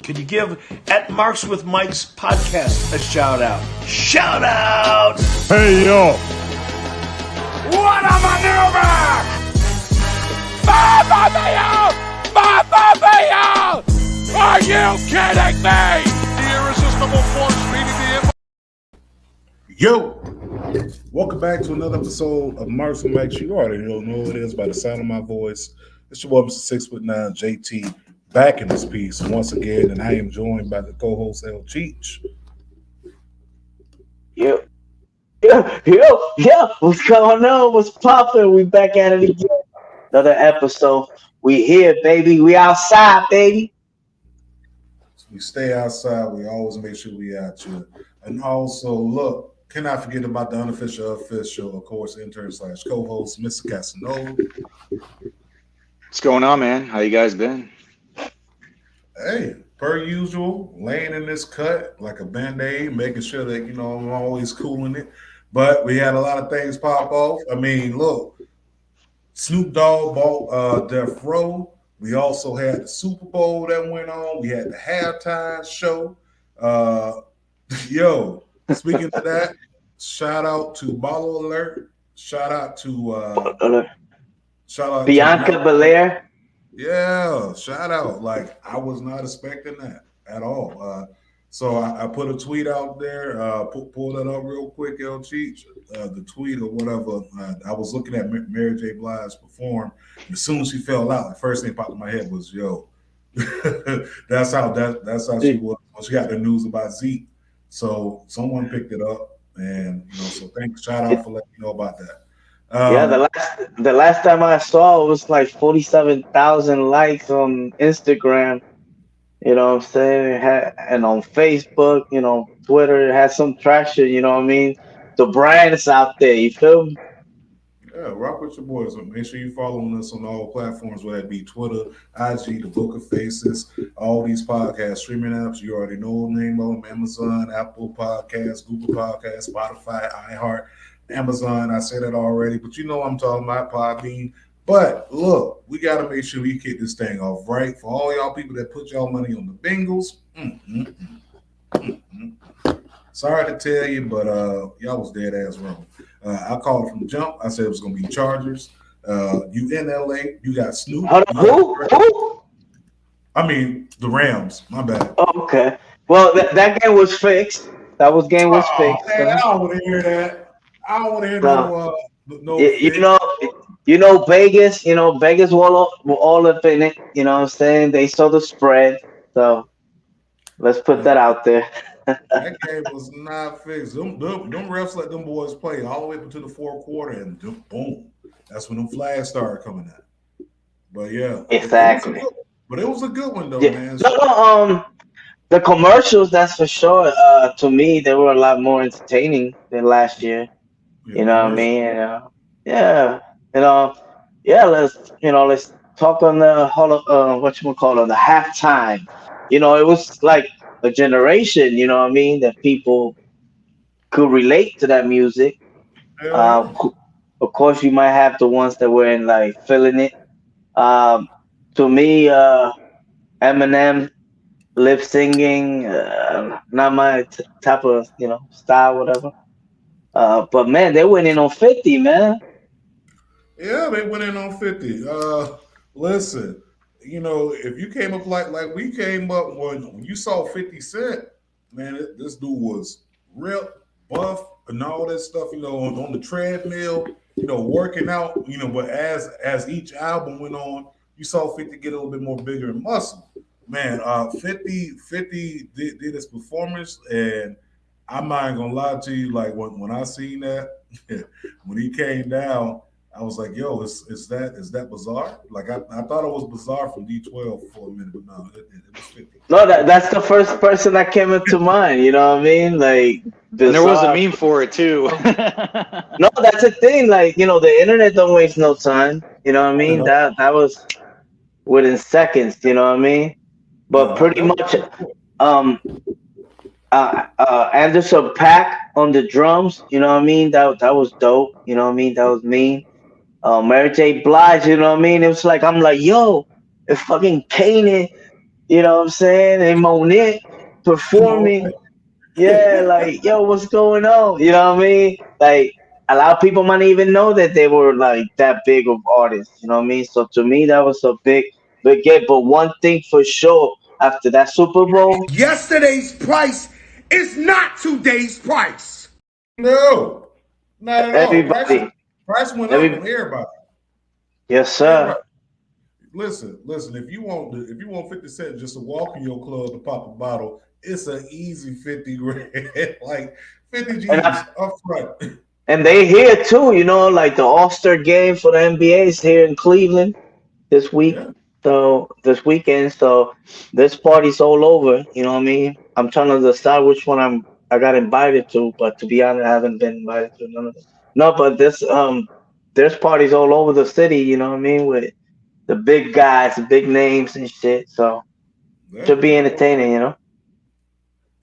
Could you give at Marks with Mike's podcast a shout out? Shout out! Hey yo! What a maneuver! Mamma mia! Mamma mia! Are you kidding me? The irresistible force meeting the Yo! Welcome back to another episode of Marks with Mike. You already know what it is by the sound of my voice. It's your boy, Mr. 6'9", JT, back in this piece once again, and I am joined by the co-host L Cheech. Yeah. What's going on? What's poppin'? We back at it again. Another episode. We here, baby. We outside, baby. We stay outside. We always make sure we out here. And also, look, cannot forget about the unofficial, official, of course, intern / co-host, Mr. Casanova. What's going on, man? How you guys been? Hey, per usual, laying in this cut like a Band-Aid, making sure that, I'm always cooling it. But we had a lot of things pop off. I mean, look, Snoop Dogg bought Death Row. We also had the Super Bowl that went on. We had the halftime show. Speaking of that, shout out to Bottle Alert. Shout out to Bianca Belair. Yeah, shout out. Like, I was not expecting that at all. So I put a tweet out there. Pull that up real quick, L Cheech. The tweet or whatever. I was looking at Mary J. Blige perform. And as soon as she fell out, the first thing popped in my head was, "Yo, that's how she was when she got the news about Zeke." So someone picked it up, and so thanks. Shout out for letting me know about that. The last time I saw it was like 47,000 likes on Instagram. You know what I'm saying? And on Facebook, Twitter, it had some traction. You know what I mean? The brand is out there. You feel me? Yeah, rock with your boys. Make sure you're following us on all platforms, whether it be Twitter, IG, the Book of Faces, all these podcast streaming apps. You already know the name of them: Amazon, Apple Podcasts, Google Podcasts, Spotify, iHeart, Amazon. I said it already, but I'm talking about Podbean. But look, we got to make sure we kick this thing off right. For all y'all people that put y'all money on the Bengals, sorry to tell you, but y'all was dead ass wrong. I called it from the jump. I said it was going to be Chargers. You in LA, you got Snoop. Who? I mean, the Rams. My bad. Oh, okay. Well, that game was fixed. Game was fixed. Man, I don't want to hear that. I don't want to hear no. Vegas. Vegas were all up in it. You know what I'm saying? They saw the spread, so let's put that out there. That game was not fixed. Them refs let them boys play all the way up into the fourth quarter, and boom, that's when them flags started coming out. But yeah, exactly. It was a good one though, man. The commercials, that's for sure. To me, they were a lot more entertaining than last year. Yeah, you know what I mean? Let's talk on the on the halftime. It was like a generation, that people could relate to that music. Of course, you might have the ones that were like feeling it. To me, Eminem lip singing, not my type of style, whatever. But man, they went in on 50, man. Yeah, they went in on 50. Listen, if you came up like we came up when you saw 50 Cent, man, this dude was ripped, buff, and all that stuff, on the treadmill, working out, but as each album went on, you saw 50 get a little bit more bigger and muscle. Man, 50 did his performance, and I'm not even gonna lie to you, like when I seen that, when he came down, I was like, "Yo, is that bizarre?" Like I thought it was bizarre from D12 for a minute, but no, it was 50. No, that's the first person that came into mind. You know what I mean? Like, and there was a meme for it too. No, that's the thing. Like, the internet don't waste no time. You know what I mean? That was within seconds. You know what I mean? But pretty much, Anderson .Paak on the drums. You know what I mean? That was dope. You know what I mean? That was mean. Mary J. Blige, you know what I mean? It was like, I'm like, yo, if fucking Kanan You know what I'm saying? And Monet performing. Yeah, like, yo, what's going on? You know what I mean? Like, a lot of people might not even know that they were like that big of artists. You know what I mean? So to me, that was a big get. But one thing for sure, after that Super Bowl, Yesterday's price is not today's price. No, not at all. everybody, Price went up every on everybody. yes, sir. Everybody. Listen. If you want 50 Cent just to walk in your club to pop a bottle, it's an easy 50 grand, like 50 And G's I, up front. and they here too. You know, like the All-Star game for the NBA is here in Cleveland this week. Yeah, So this weekend, so this party's all over. You know what I mean? I'm trying to decide which one I got invited to, but to be honest, I haven't been invited to none of them. No, but there's parties all over the city. You know what I mean? With the big guys, the big names and shit. So yeah, should be yeah. entertaining. You know?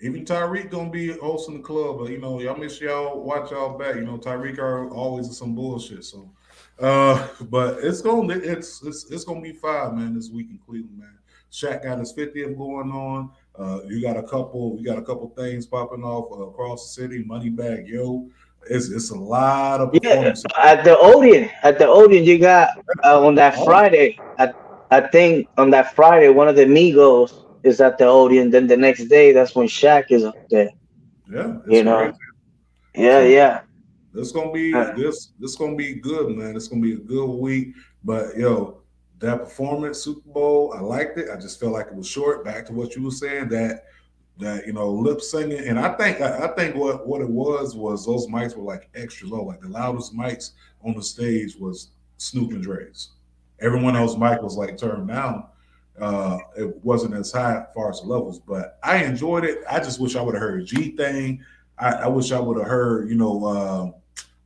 Even Tyreek gonna be hosting the club, but y'all make sure y'all watch y'all back. Tyreek are always some bullshit. So, but it's gonna be fine, man. This week in Cleveland, man. Shaq got his 50th going on. You got a couple things popping off across the city. Moneybag Yo, it's a lot of Yeah. performances. At the Odeon, you got on that Oh, Friday. I think on that Friday, one of the Migos is at the Odeon. Then the next day, that's when Shaq is up there. yeah, it's You crazy. know? Yeah, So yeah. This gonna be Uh, this gonna be good, man. It's gonna be a good week. But yo, that performance Super Bowl, I liked it. I just felt like it was short. Back to what you were saying, that lip singing, and I think what it was those mics were like extra low. Like the loudest mics on the stage was Snoop and Dre's. Everyone else's mic was like turned down. It wasn't as high as far as the levels, but I enjoyed it. I just wish I would have heard G thing. I wish I would have heard,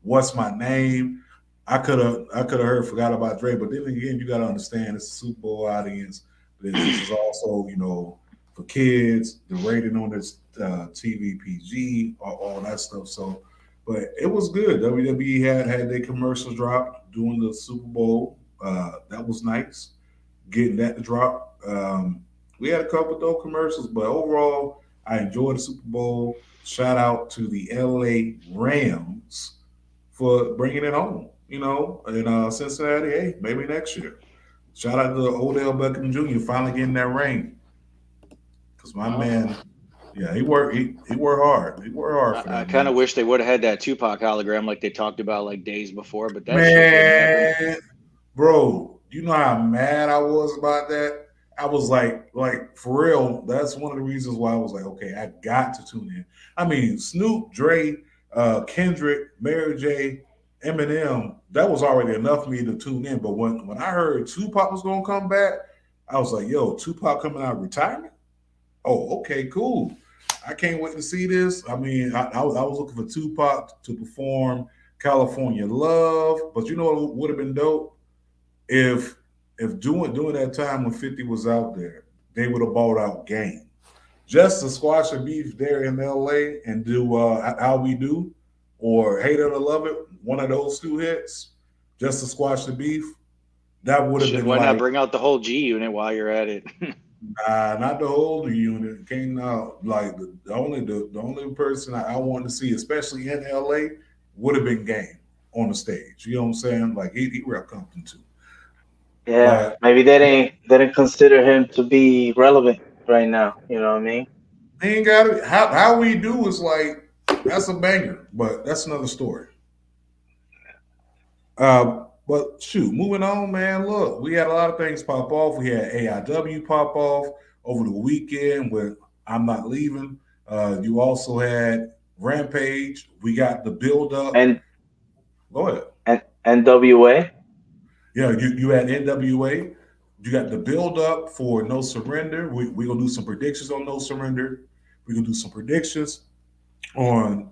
what's my name. I could have heard forgot about Dre, but then again, you got to understand it's a Super Bowl audience. This is also, for kids. The rating on this TV PG, all that stuff. So, but it was good. WWE had their commercials drop during the Super Bowl. That was nice, getting that to drop. We had a couple of those commercials, but overall, I enjoyed the Super Bowl. Shout out to the LA Rams for bringing it home. And Cincinnati, hey, maybe next year. Shout out to Odell Beckham Jr. finally getting that ring. Because my man, yeah, he worked. He worked hard. He worked hard for I that kind man. of wish they would have had that Tupac hologram like they talked about like days before, but that shit didn't happen. Man, bro, you know how mad I was about that? I was like for real. That's one of the reasons why I was like, okay, I got to tune in. I mean, Snoop, Dre, Kendrick, Mary J, Eminem. That was already enough for me to tune in. But when I heard Tupac was gonna come back, I was like, yo, Tupac coming out of retirement? Oh, okay, cool. I can't wait to see this. I mean, I was looking for Tupac to perform California Love, but you know what would have been dope if during that time when 50 was out there, they would have bought out Game just to squash a beef there in LA and do How We Do or Hate It or Love It, one of those two hits, just to squash the beef. That would have Shit, been why not like, bring out the whole G unit while you're at it? not the whole unit. Came out like the only person I wanted to see, especially in LA, would have been Game on the stage. You know what I'm saying? Like he rep Compton too. yeah. But Maybe they didn't consider him to be relevant right now. You know what I mean? he ain't got it. How We Do is like that's a banger, but that's another story. But shoot, moving on, man. Look, we had a lot of things pop off. We had AIW pop off over the weekend with I'm Not Leaving. You also had Rampage. We got the build up. And Go ahead. and NWA. Yeah, you had NWA. You got the build up for No Surrender. We're gonna do some predictions on No Surrender. We're gonna do some predictions on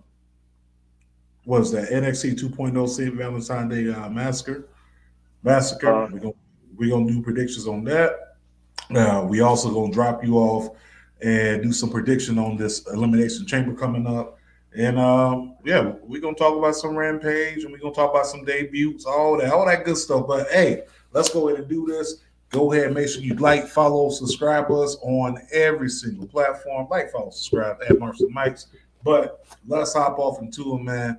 what's that NXT 2.0 St. Valentine's Day Massacre. Uh, We're gonna do predictions on that. We also gonna drop you off and do some prediction on this Elimination Chamber coming up. And yeah, we're gonna talk about some Rampage and we're gonna talk about some debuts, all that good stuff. But hey, let's go ahead and do this. Go ahead and make sure you like, follow, subscribe us on every single platform. Like, follow, subscribe at Marks and Mikes. But let's hop off into them, man.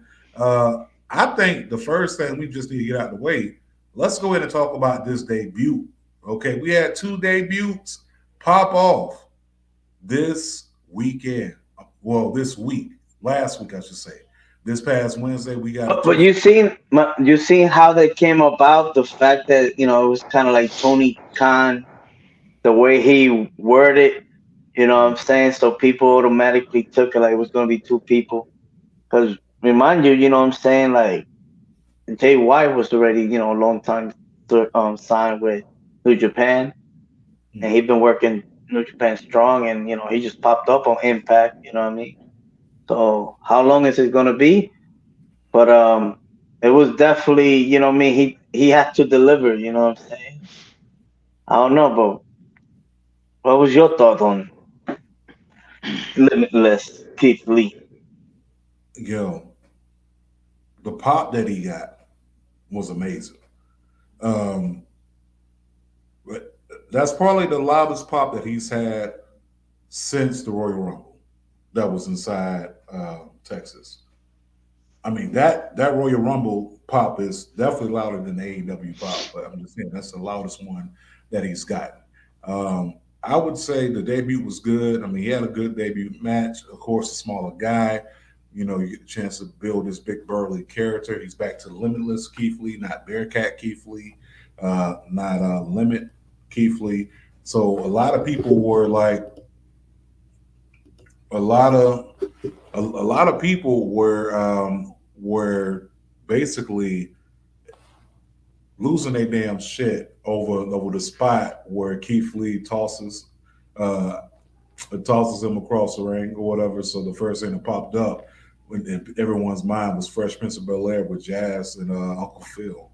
I think the first thing we just need to get out of the way, let's go ahead and talk about this debut. Okay, we had 2 debuts pop off this weekend. Well, this week. Last week, I should say. This past Wednesday, we got. But you seen how they came about, the fact that it was kind of like Tony Khan, the way he worded, you know what I'm saying? So people automatically took it like it was going to be 2 people. Because remind you, you know what I'm saying? Like Jay White was already, a long time signed with New Japan, and he'd been working New Japan strong, and he just popped up on Impact. You know what I mean? So how long is it going to be? But it was definitely, he had to deliver, you know what I'm saying? I don't know, but what was your thought on Limitless Keith Lee? Yo, the pop that he got was amazing. But that's probably the loudest pop that he's had since the Royal Rumble that was inside Texas. I mean, that Royal Rumble pop is definitely louder than the AEW pop, but I'm just saying that's the loudest one that he's gotten. I would say the debut was good. I mean, he had a good debut match. Of course, a smaller guy. You get a chance to build this big burly character. He's back to Limitless Keith Lee, not Bearcat Keith Lee, not Limit Keith Lee. So a lot of people were like, a lot of people were basically losing their damn shit over the spot where Keith Lee tosses him across the ring or whatever. So the first thing that popped up in everyone's mind was Fresh Prince of Bel-Air with Jazz and Uncle Phil.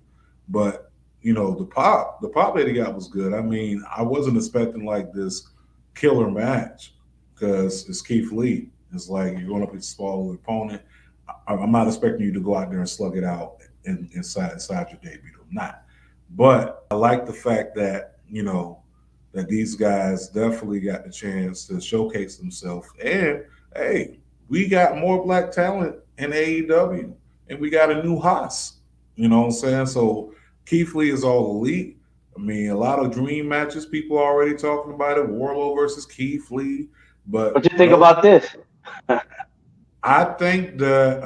But the pop that he got was good. I mean, I wasn't expecting like this killer match because it's Keith Lee. It's like you're going up against a smaller opponent. I'm not expecting you to go out there and slug it out inside your debut. I'm not. But I like the fact that, that these guys definitely got the chance to showcase themselves. And, hey, we got more black talent in AEW. And we got a new Haas. You know what I'm saying? So Keith Lee is all elite. I mean, a lot of dream matches. People are already talking about it. Warlow versus Keith Lee. But what do you think about this? I think that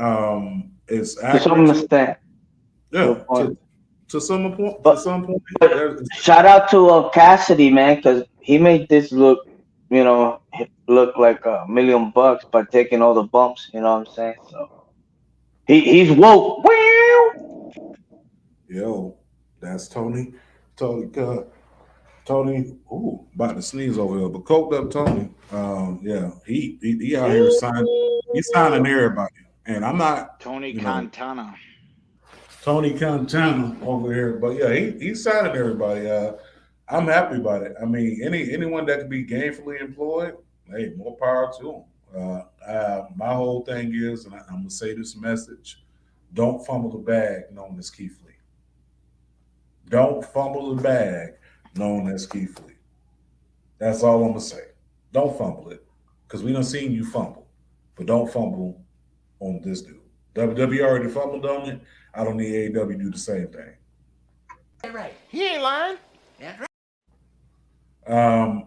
it's to some extent. Yeah, to some point. Shout out to Cassidy, man, because he made this look like $1 million by taking all the bumps. You know what I'm saying? So he's woke. Yo, that's Tony. Tony, about to sneeze over here, but coked up Tony. Yeah, he out here signing. He's signing everybody, and I'm not Tony Cantana. Tony Cantana over here, but yeah, he's signing everybody. I'm happy about it. I mean, anyone that can be gainfully employed, hey, more power to them. My whole thing is, and I'm gonna say this message: don't fumble the bag, known as Keith Lee. Don't fumble the bag, known as Keith Lee. That's all I'm gonna say. Don't fumble it, because we done seen you fumble, but don't fumble on this dude. WWE already fumbled on it. I don't need AEW to do the same thing. Right. He ain't lying. That's right.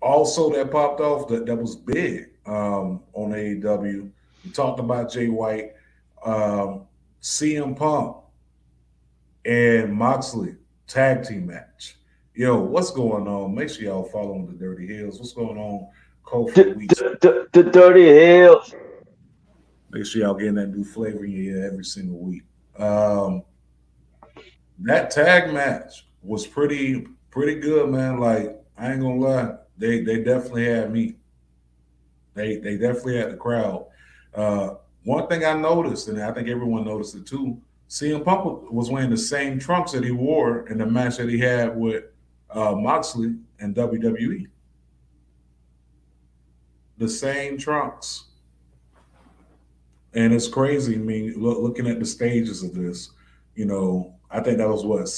Also, that popped off that was big on AEW. We talked about Jay White, CM Punk, and Moxley tag team match. Yo, what's going on? Make sure y'all following the Dirty Hills. What's going on, Kofi Weeks? The Dirty Hills. Make sure y'all getting that new flavor in your ear every single week. That tag match was pretty good, man. Like, I ain't gonna lie, they definitely had me. They definitely had the crowd. One thing I noticed, and I think everyone noticed it too, CM Punk was wearing the same trunks that he wore in the match that he had with Moxley in WWE. The same trunks. And it's crazy. I mean, looking at the stages of this, I think that was what,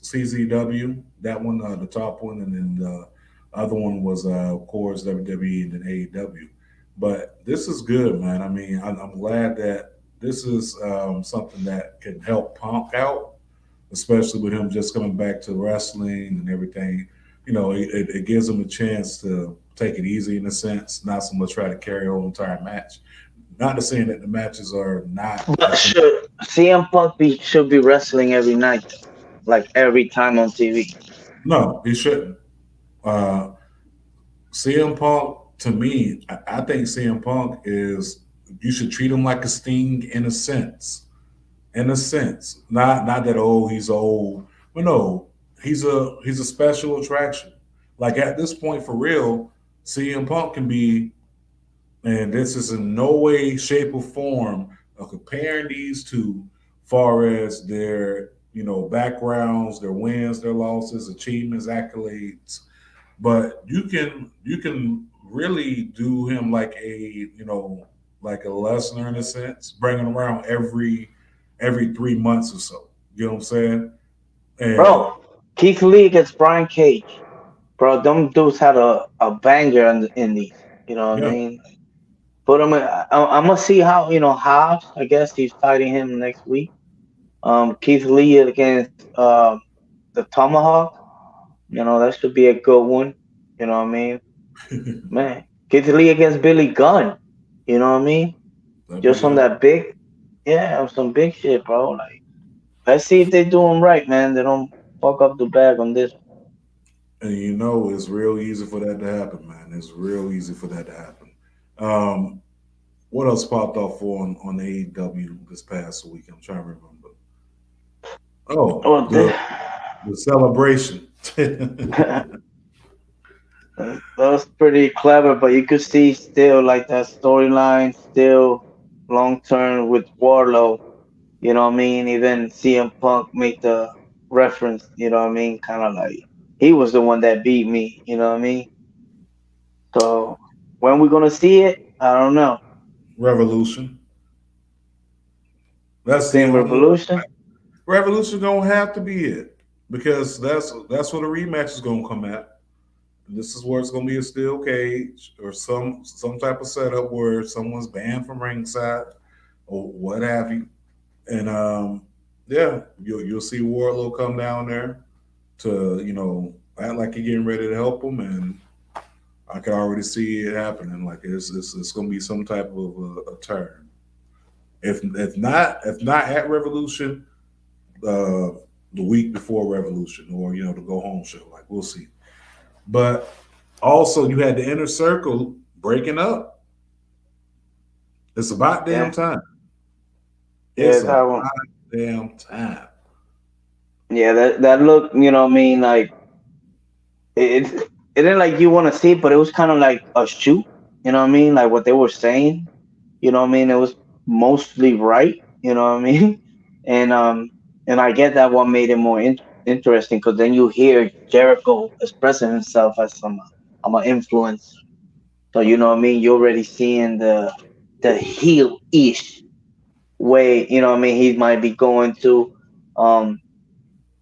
CZW. That one, the top one, and then the other one was, of course, WWE and then AEW. But this is good, man. I mean, I'm glad that this is something that can help Punk out, especially with him just coming back to wrestling and everything. It gives him a chance to take it easy in a sense, not so much try to carry a whole entire match. Not to saying that the matches are not. But should CM Punk should be wrestling every night, like every time on TV? No, he shouldn't. Uh, CM Punk, to me, I think CM Punk is. You should treat him like a Sting in a sense. In a sense, not that he's old, but no, he's a special attraction. Like at this point, for real, CM Punk can be, and this is in no way, shape, or form of comparing these two, far as their backgrounds, their wins, their losses, achievements, accolades. But you can really do him like like a Lesnar in a sense, bring him around every 3 months or so. You know what I'm saying? And Bro, Keith Lee against Brian Cage. Bro, them dudes had a banger in these. You know what I yeah, mean? Put him. I'm gonna see how Hobbs. I guess he's fighting him next week. Keith Lee against the Tomahawk. That should be a good one. You know what I mean? Man, Keith Lee against Billy Gunn. You know what I mean? that'd Just be on that big, some big shit, bro. Like, let's see if they do them right, man. They don't fuck up the bag on this. and it's real easy for that to happen, man. It's real easy for that to happen. What else popped off on AEW this past week? I'm trying to remember. Oh, Oh, the celebration. that was pretty clever, but you could see still like that storyline still long term with Warlow. You know what I mean? Even CM Punk made the reference. You know what I mean? Kind of like he was the one that beat me. You know what I mean? So when we gonna see it? I don't know. Revolution. That's the Same only Revolution. Revolution gonna have to be it because that's where the rematch is gonna come at. And this is where it's gonna be a steel cage or some type of setup where someone's banned from ringside or what have you. And yeah, you'll see Wardlow come down there to act like you're getting ready to help him, and I can already see it happening. Like it's gonna be some type of a turn. If not at Revolution, the week before Revolution, or the go home show. Like we'll see. But also, you had the Inner Circle breaking up. It's about damn Yeah. time. Yeah, It's that about one. damn time. Yeah, that look. You know what I mean? Like it didn't like you want to see it, but it was kind of like a shoot. You know what I mean? Like what they were saying. You know what I mean? It was mostly right. You know what I mean? And and I get that what made it more interesting because then you hear Jericho expressing himself as I'm an influence. So you know what I mean? You're already seeing the heel ish way. You know what I mean? He might be going to, um,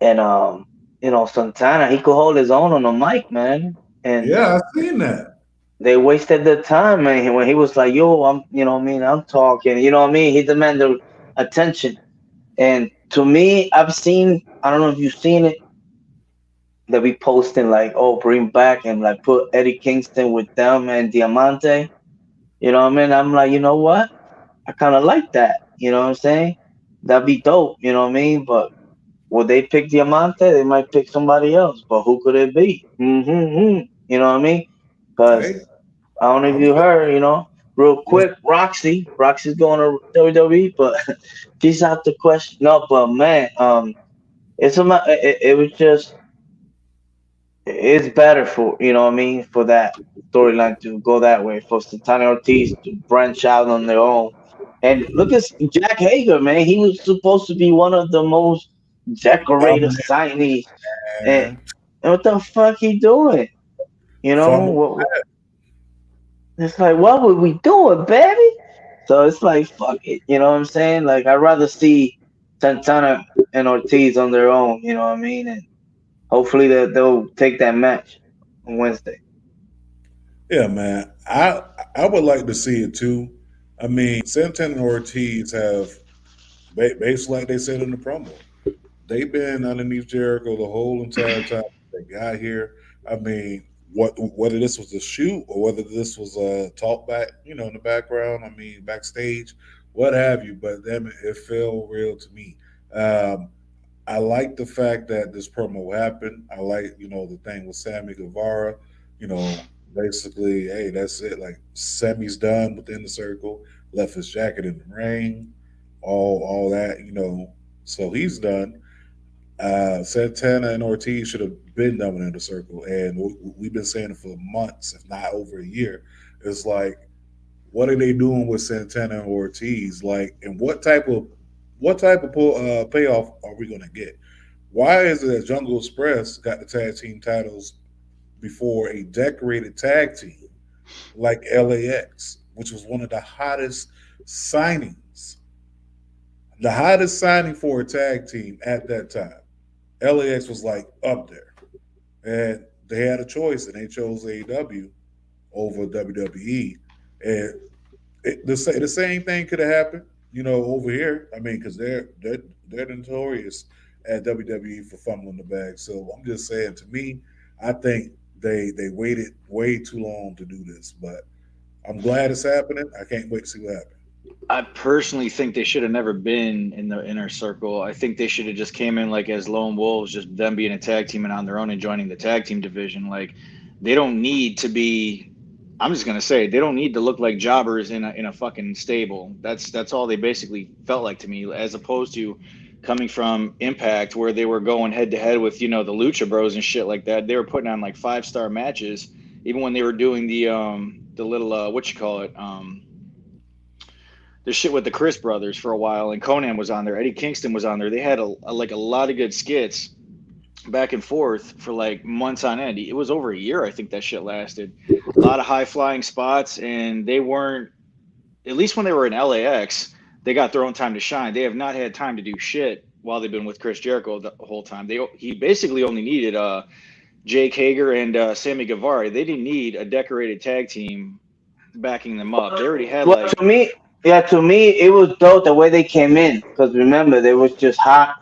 and Santana he could hold his own on the mic, man. And Yeah, I seen that. they wasted the time, man. When he was like, "Yo, you know what I mean? I'm talking." You know what I mean? He demanded attention. And to me, I've seen. I don't know if you've seen it. That we posting like, "Oh, bring back and like put Eddie Kingston with them and Diamante." You know what I mean? I'm like, you know what? I kind of like that. You know what I'm saying? That'd be dope. You know what I mean? But would they pick Diamante? They might pick somebody else. But who could it be? You know what I mean? Hey, Because I don't know if I'm you heard, real what's quick, Roxy's going to WWE, but she's out the question. No, but man, it was just, it's better for, you know what I mean, for that storyline to go that way, for Santana Ortiz to branch out on their own. And look at Jack Hager, man. He was supposed to be one of the most decorated dominant, signees. And, man. and what the fuck he doing? You know, Fumble. it's like, what were we doing, baby? So it's like, fuck it. You know what I'm saying? Like, I'd rather see Santana and Ortiz on their own. You know what I mean? And hopefully they'll take that match on Wednesday. Yeah, man. I would like to see it too. I mean, Santana and Ortiz have basically like they said in the promo. They've been underneath Jericho the whole entire time they got here. I mean, whether this was a shoot or whether this was a talk back, in the background. I mean, backstage, what have you. But then it felt real to me. Um, I like the fact that this promo happened. I like, the thing with Sammy Guevara. You know, basically, hey, that's it. Like Sammy's done within the circle. Left his jacket in the ring. All that. So he's done. Santana and Ortiz should have been done in the circle, and we've been saying it for months, if not over a year. It's like, what are they doing with Santana and Ortiz? Like, and what type of payoff are we going to get? Why is it that Jungle Express got the tag team titles before a decorated tag team like LAX, which was one of the hottest signings, the hottest signing for a tag team at that time? LAX was like up there, and they had a choice, and they chose AEW over WWE. And the same thing could have happened, over here. I mean, because they're notorious at WWE for fumbling the bag. So I'm just saying, to me, I think they waited way too long to do this, but I'm glad it's happening. I can't wait to see what happens. I personally think they should have never been in the inner circle. I think they should have just came in like as lone wolves, just them being a tag team and on their own and joining the tag team division. Like, they don't need to be. I'm just gonna say they don't need to look like jobbers in a fucking stable. That's all they basically felt like to me, as opposed to coming from Impact where they were going head to head with the Lucha Bros and shit like that. They were putting on like 5-star matches, even when they were doing the little the shit with the Chris brothers for a while, and Conan was on there. Eddie Kingston was on there. They had a lot of good skits back and forth for like months on end. It was over a year, I think that shit lasted. A lot of high flying spots, and they weren't, at least when they were in LAX, they got their own time to shine. They have not had time to do shit while they've been with Chris Jericho the whole time. He basically only needed Jake Hager and Sammy Guevara. They didn't need a decorated tag team backing them up. They already had to me, it was dope the way they came in. Because remember, they was just hot,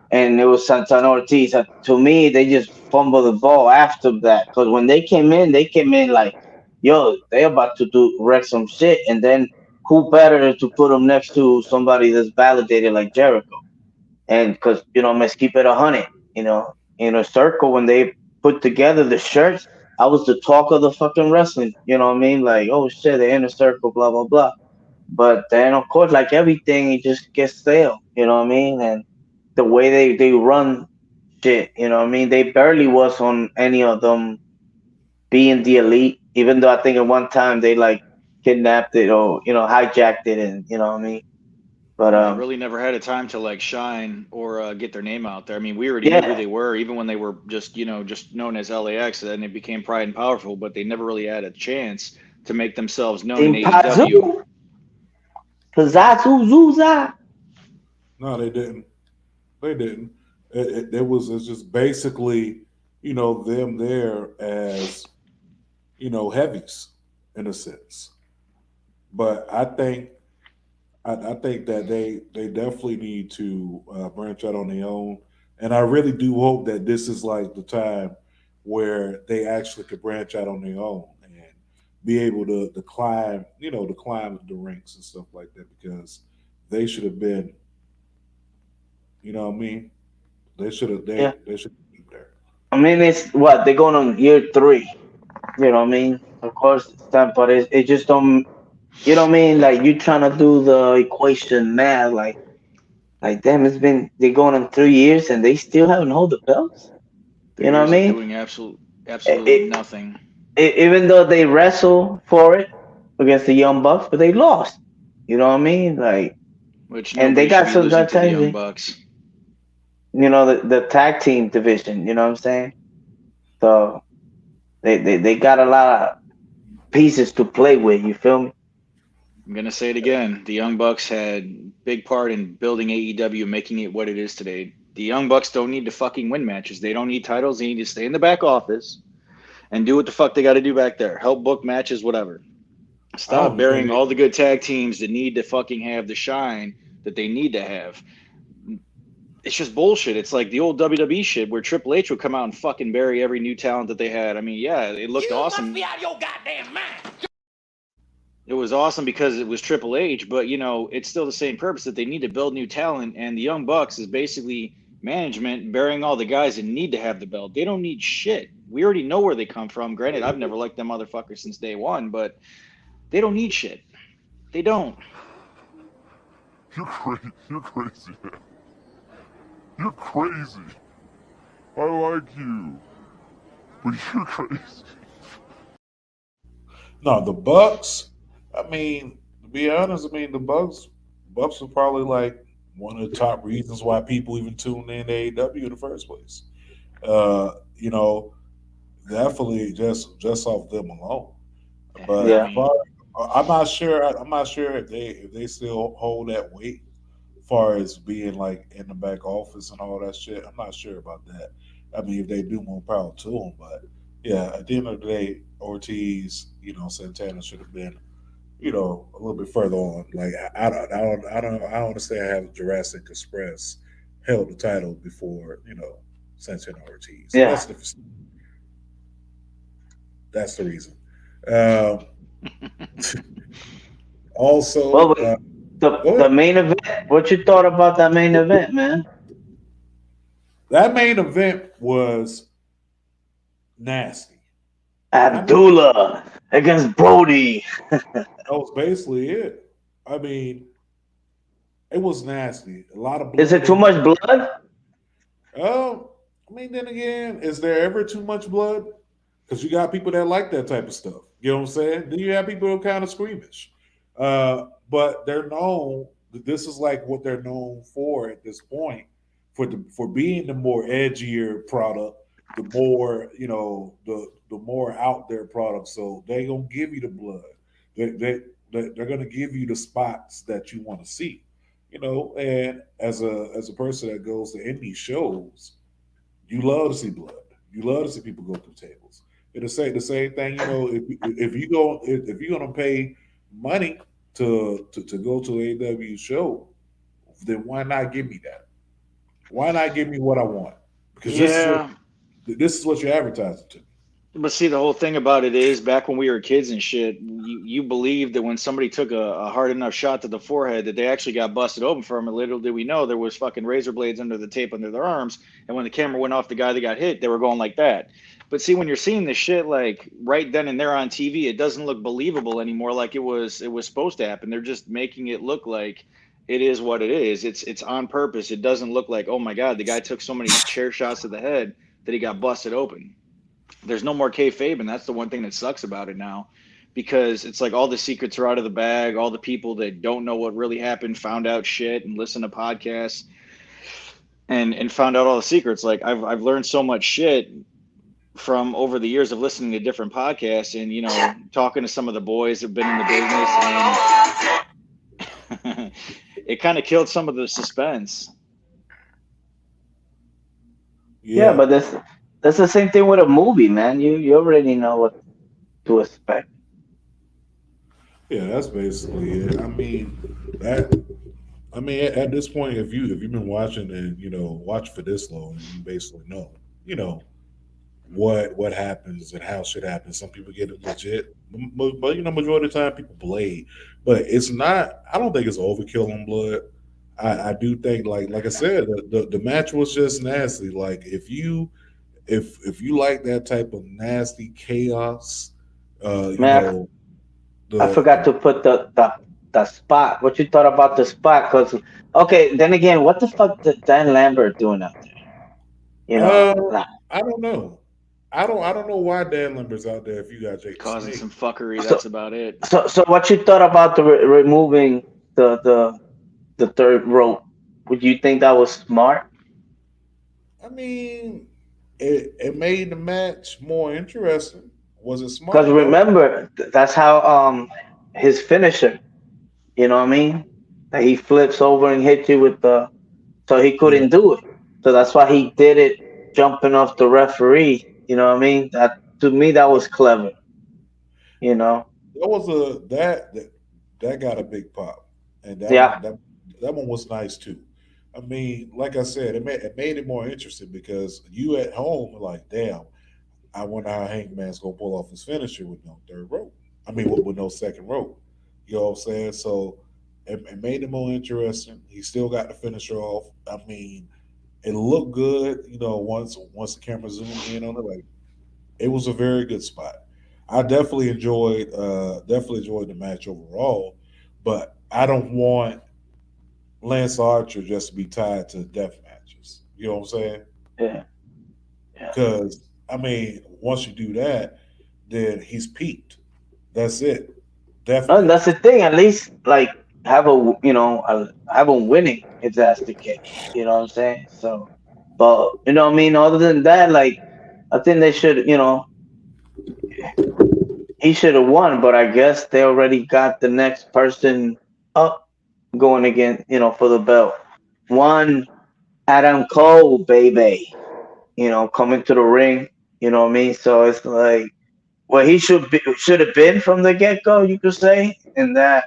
and it was Santana Ortiz. To me, they just fumbled the ball after that. Because when they came in like, yo, they about to wreck some shit. And then who better to put them next to somebody that's validated like Jericho? And because, let's keep it 100. In a circle, when they put together the shirts, I was the talk of the fucking wrestling. You know what I mean? Like, oh shit, the inner circle, blah, blah, blah. But then, of course, like everything, it just gets stale. You know what I mean? And the way they run shit, you know what I mean? They barely was on any of them being the elite, even though I think at one time they like kidnapped it or, hijacked it, and you know what I mean? But they really never had a time to like shine or get their name out there. I mean, we already knew who they were, even when they were just known as LAX, and then it became Pride and Powerful, but they never really had a chance to make themselves known in AEW. No, they didn't. They didn't. It's just basically, them there as, heavies in a sense. But I think that they definitely need to branch out on their own, and I really do hope that this is like the time where they actually could branch out on their own and be able to climb, to climb the ranks and stuff like that, because they should have been, you know what I mean? They should have been there. I mean, it's what they're going on year 3. You know what I mean? Of course, it's time, but it just don't. You know what I mean? Like, you trying to do the equation math, like damn, they're going on 3 years and they still haven't hold the belts. You know what I mean? Doing absolutely nothing. Even though they wrestle for it against the Young Bucks, but they lost. You know what I mean? Like, and they got some that the Young Bucks. The tag team division. You know what I'm saying? So they got a lot of pieces to play with. You feel me? I'm gonna say it again. The Young Bucks had big part in building AEW, making it what it is today. The Young Bucks don't need to fucking win matches. They don't need titles. They need to stay in the back office and do what the fuck they got to do back there. Help book matches, whatever. Stop burying all the good tag teams that need to fucking have the shine that they need to have. It's just bullshit. It's like the old WWE shit where Triple H would come out and fucking bury every new talent that they had. I mean, yeah, it looked awesome. You must be out of your goddamn mind. It was awesome because it was Triple H, but, you know, it's still the same purpose that they need to build new talent, and the Young Bucks is basically management burying all the guys that need to have the belt. They don't need shit. We already know where they come from. Granted, I've never liked them motherfuckers since day one, but they don't need shit. They don't. You're crazy. You're crazy, man. You're crazy. I like you, but you're crazy. No, the Bucks. I mean, to be honest, I mean the Bucks are probably like one of the top reasons why people even tune in to AEW in the first place. You know, definitely just off them alone. But Yeah. I'm not sure. I'm not sure if they still hold that weight, as far as being like in the back office and all that shit. I'm not sure about that. I mean, if they do, more power to them. But yeah, at the end of the day, Ortiz, you know, Santana should have been, you know, a little bit further on. Like I don't understand how Jurassic Express held the title before, you know, Santana Ortiz. Yeah. That's the reason. Also, Well, the main event. What you thought about that main event, man? that main event was nasty. Abdullah against Brody. That was basically it. I mean, it was nasty. A lot of blood. Is it too much blood? I mean, then again, is there ever too much blood? Because you got people that like that type of stuff. You know what I'm saying? Then you have people who are kind of squeamish. But they're known. This is like what they're known for at this point, for being the more edgier product, the more, you know, the more out there product. So they're gonna give you the blood. They're gonna give you the spots that you want to see. You know, and as a person that goes to indie shows, you love to see blood. You love to see people go through tables. It'll say the same thing. You know, if you're gonna pay money to go to a AEW show, then why not give me that? Why not give me what I want? Because this is what you're advertising to me. But see, the whole thing about it is, back when we were kids and shit, you believed that when somebody took a hard enough shot to the forehead that they actually got busted open from it. Little did we know there was fucking razor blades under the tape under their arms, and when the camera went off the guy that got hit, they were going like that. But see, when you're seeing this shit like right then and there on TV, it doesn't look believable anymore like it was supposed to happen. They're just making it look like it is what it is. It's on purpose. It doesn't look like, oh my God, the guy took so many chair shots to the head that he got busted open. There's no more kayfabe, and that's the one thing that sucks about it now, because it's like all the secrets are out of the bag. All the people that don't know what really happened found out shit and listened to podcasts and found out all the secrets. Like I've learned so much shit from over the years of listening to different podcasts and, you know, talking to some of the boys that have been in the business, and it kind of killed some of the suspense. Yeah, but that's the same thing with a movie, man. You already know what to expect. Yeah, that's basically it. I mean, at this point, if you've been watching and, you know, watch for this long, you basically know, you know, what happens and how shit happens. Some people get it legit, but you know, majority of the time people blade. But it's not. I don't think it's overkill on blood. I do think, like I said, the match was just nasty. Like if you like that type of nasty chaos, Man, I forgot to put the spot. What you thought about the spot? Because okay, then again, what the fuck did Dan Lambert doing out there? You know, I don't know. I don't know why Dan Lambert's out there. If you got Jake causing Snake. some fuckery, that's about it. So what you thought about the removing the third rope? Would you think that was smart? I mean, it made the match more interesting. Was it smart? Because remember, that's how his finisher. You know what I mean? That he flips over and hits you with so he couldn't do it. So that's why he did it, jumping off the referee. You know what I mean? That to me, that was clever. You know? That was that got a big pop, and Yeah. that one was nice too. I mean, like I said, it made it more interesting because you at home were like, damn, I wonder how Hangman's gonna pull off his finisher with no third rope. I mean, with no second rope. You know what I'm saying? So it made it more interesting. He still got the finisher off. I mean, it looked good. You know, once the camera zoomed in on it, like it was a very good spot. I definitely enjoyed the match overall, but I don't want Lance Archer just to be tied to death matches. You know what I'm saying? Yeah. Yeah. Because I mean, once you do that, then he's peaked. That's it. And Definitely. that's the thing. At least like have have him winning if that's the case. You know what I'm saying? So, but you know what I mean. Other than that, like I think they should. He should have won, but I guess they already got the next person up going again. For the belt. One Adam Cole, baby. Coming to the ring. You know what I mean? So it's like he should have been from the get go. You could say in that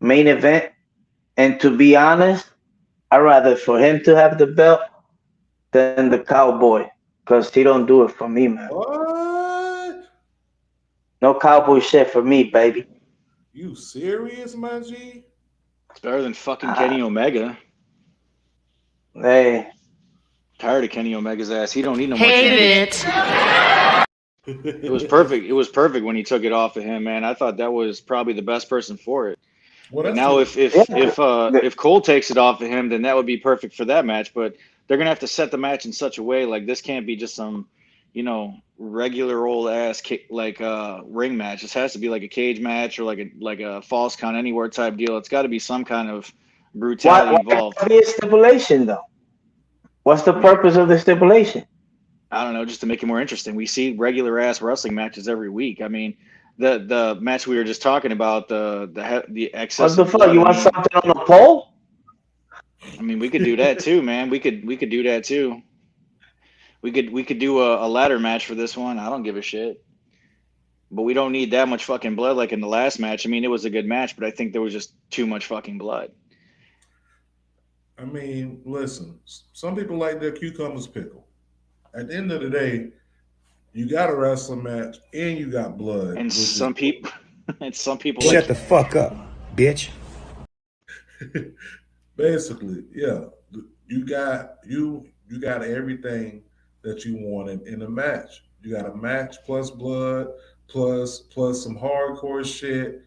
main event. And to be honest, I'd rather for him to have the belt than the cowboy because he don't do it for me, man. What? No cowboy shit for me, baby. You serious, my G? It's better than fucking Ah. Kenny Omega. Hey, Tired of Kenny Omega's ass. He don't need no more. Hate champion. it. It was perfect. It was perfect when he took it off of him, man. I thought that was probably the best person for it. Well, But that's now, it. if Cole takes it off of him, then that would be perfect for that match. But they're gonna have to set the match in such a way like this can't be just some, regular old ass ring match. This has to be like a cage match or like a false count anywhere type deal. It's got to be some kind of brutality why involved. be a stipulation though? What's the purpose of the stipulation? I don't know, just to make it more interesting. We see regular ass wrestling matches every week. I mean, the match we were just talking about, the excess. What's the of fuck? blood, You I want mean- something on the pole? I mean, we could do that too, man. We could do that too. We could do a ladder match for this one. I don't give a shit. But we don't need that much fucking blood like in the last match. I mean, it was a good match, but I think there was just too much fucking blood. I mean, listen, some people like their cucumbers pickled. At the end of the day, you got a wrestling match and you got blood. And which is- some people Shut like the fuck up, bitch. basically, yeah. You got everything that you want in a match. You got a match plus blood, plus some hardcore shit,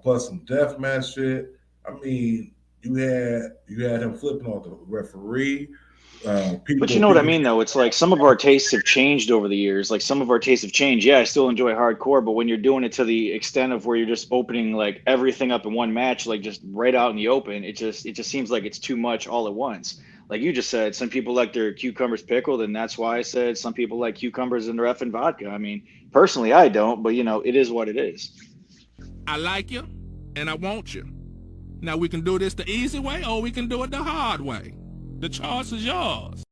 plus some death match shit. I mean, you had him flipping off the referee. But you know what I mean, though? It's like some of our tastes have changed over the years. Like some of our tastes have changed. Yeah, I still enjoy hardcore, but when you're doing it to the extent of where you're just opening like everything up in one match, like just right out in the open, it just seems like it's too much all at once. Like you just said, some people like their cucumbers pickled, and that's why I said some people like cucumbers and effing vodka. I mean, personally, I don't, but it is what it is. I like you, and I want you. Now we can do this the easy way, or we can do it the hard way. The choice is yours.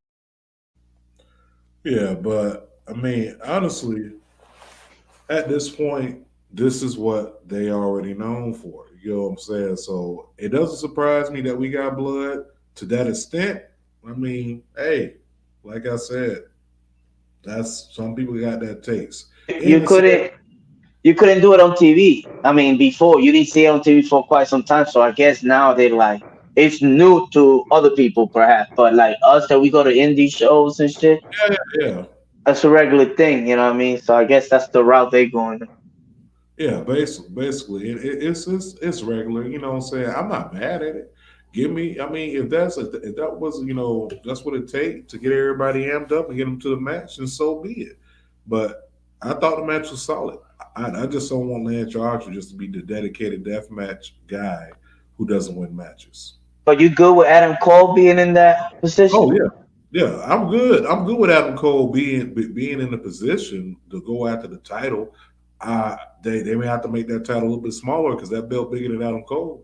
Yeah, but I mean, honestly, at this point, this is what they already known for. You know what I'm saying? So it doesn't surprise me that we got blood to that extent. I mean, hey, like I said, that's some people got that taste. You couldn't do it on TV. I mean, before you didn't see it on TV for quite some time. So I guess now they're like, it's new to other people, perhaps, but like us that we go to indie shows and shit, Yeah. that's a regular thing. You know what I mean? So I guess that's the route they're going. Yeah, basically, it's regular. You know what I'm saying? I'm not mad at it. Give me, I mean, if that was, that's what it takes to get everybody amped up and get them to the match, and so be it. But I thought the match was solid. I just don't want Lance Archer just to be the dedicated deathmatch guy who doesn't win matches. But you good with Adam Cole being in that position? Oh yeah, I'm good. I'm good with Adam Cole being in the position to go after the title. They may have to make that title a little bit smaller because that belt bigger than Adam Cole.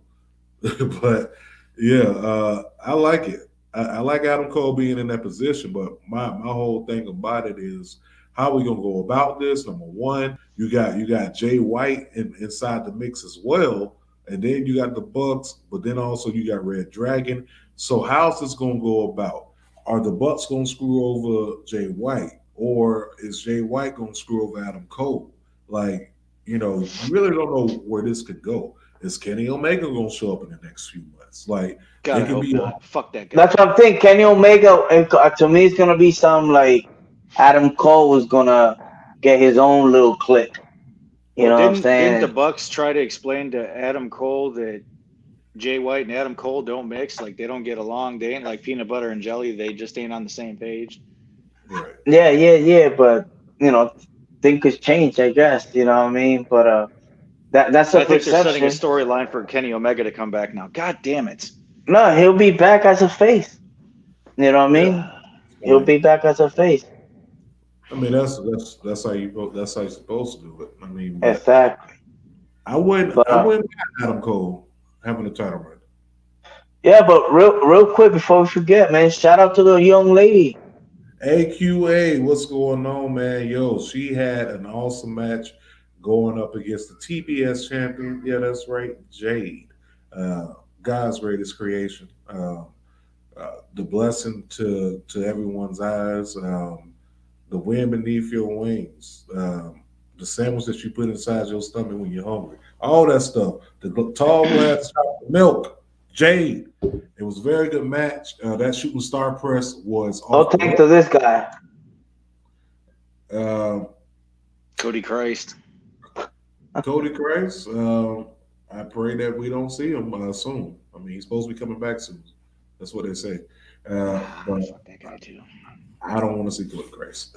But yeah, I like it. I like Adam Cole being in that position, but my whole thing about it is how we gonna go about this. Number one, you got Jay White inside the mix as well, and then you got the Bucks, but then also you got Red Dragon. So how's this gonna go about? Are the Bucks gonna screw over Jay White, or is Jay White gonna screw over Adam Cole? Like, you really don't know where this could go. Is Kenny Omega gonna show up in the next few months? Like, God, it I could hope be not. Fuck that guy. That's what I'm thinking. Kenny Omega, and to me, it's gonna be something like Adam Cole was gonna get his own little clique. You know what I'm Didn't saying? the Bucks try to explain to Adam Cole that Jay White and Adam Cole don't mix? Like, they don't get along. They ain't like peanut butter and jelly. They just ain't on the same page. right. Yeah. But things could change, I guess. You know what I mean? But that's I a think they're setting a perception. storyline for Kenny Omega to come back now. God damn it. No, he'll be back as a face. You know what I mean? Yeah. He'll be back as a face. I mean, that's how you're supposed to do it. I mean, but Exactly. I wouldn't But mind Adam Cole having a title run. yeah, but real quick before we forget, man, shout out to the young lady. AQA, what's going on, man? Yo, she had an awesome match going up against the TBS champion. Yeah, that's right, Jade. God's greatest creation. The blessing to everyone's eyes. The wind beneath your wings. The sandwich that you put inside your stomach when you're hungry. All that stuff. The tall glass of milk. Jade. It was a very good match. That shooting star press was No off. thanks to this guy. Cody Christ. Cody Christ. I pray that we don't see him soon. I mean, he's supposed to be coming back soon. That's what they say. But Fuck that guy too. I don't want to see Cody Christ.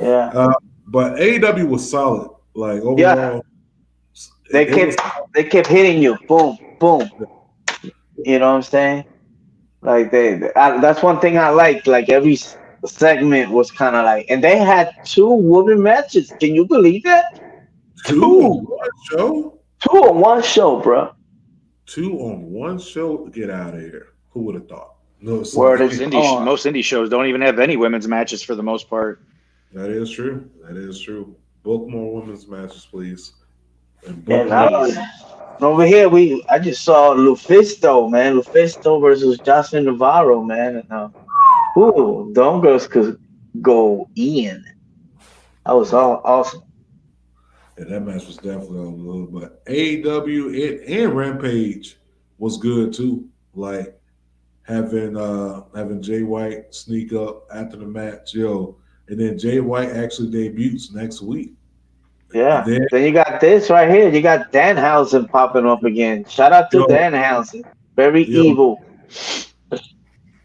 Yeah. But AEW was solid. Like overall, Yeah. They kept hitting you. Boom, boom. You know what I'm saying? Like that's one thing I liked. Like every segment was kind of like, and they had 2 women matches. Can you believe that? 2 on one show. 2 on one show, bro. 2 on one show. Get out of here. Who would have thought? No, Word is Most indie shows don't even have any women's matches for the most part. That is true. That is true. Book more women's matches, please. And over here, I just saw Lufisto, man. Lufisto versus Jocelyn Navarro, man. And, them girls could go in. That was all awesome. Yeah, that match was definitely on the look. But AEW and Rampage was good too. Like having Jay White sneak up after the match, and then Jay White actually debuts next week. Yeah. Then you got this right here. You got Danhausen popping up again. Shout out to Danhausen. Very evil.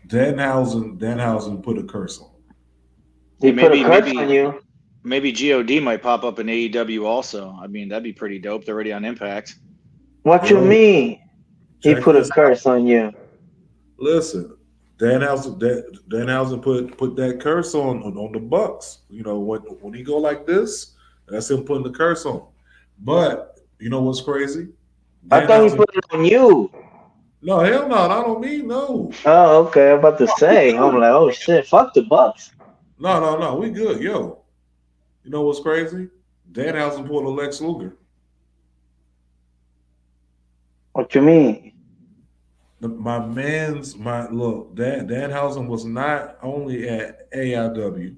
Danhausen put a curse on. He put a curse on you. Maybe GOD might pop up in AEW also. I mean, that'd be pretty dope. They're already on Impact. What you mean? He put a curse on you. Listen, Danhausen put that curse on the Bucks. When he go like this, that's him putting the curse on. But you know what's crazy? I thought he put it on you. No, hell no. I don't mean no. Oh, okay. I'm about to say. I'm like, oh shit, fuck the Bucks. No. We good, yo. You know what's crazy? Danhausen pulled a Lex Luger. What you mean? Danhausen was not only at AIW.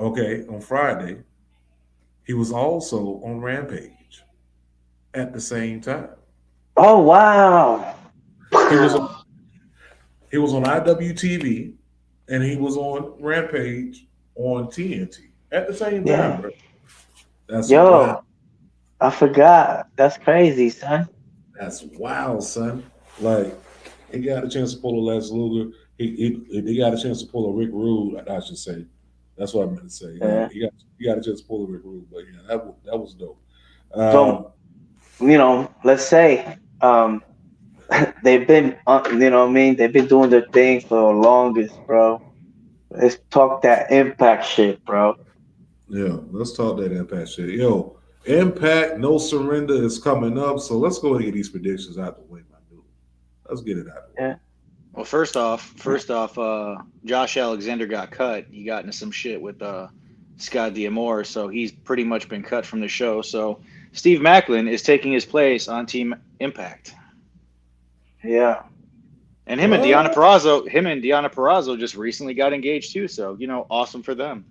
Okay, on Friday, he was also on Rampage at the same time. Oh wow! He was on IWTV and he was on Rampage on TNT at the same time, bro. That's wild. I forgot. That's crazy, son. That's wild, son. Like he got a chance to pull a Les Luger. He got a chance to pull a Rick Rude, I should say. That's what I meant to say. Yeah. He got a chance to pull a Rick Rude, but yeah, that was dope. So, let's say they've been, you know what I mean? They've been doing their thing for the longest, bro. Let's talk that Impact shit, bro. Yeah, let's talk that Impact shit. Yo, Impact No Surrender is coming up, so let's go and get these predictions out the way, my dude. Let's get it out the way. Yeah. Well, first off, Josh Alexander got cut. He got into some shit with Scott D'Amore, so he's pretty much been cut from the show. So Steve Maclin is taking his place on Team Impact. Yeah. And him and Deonna Purrazzo just recently got engaged too. So, awesome for them.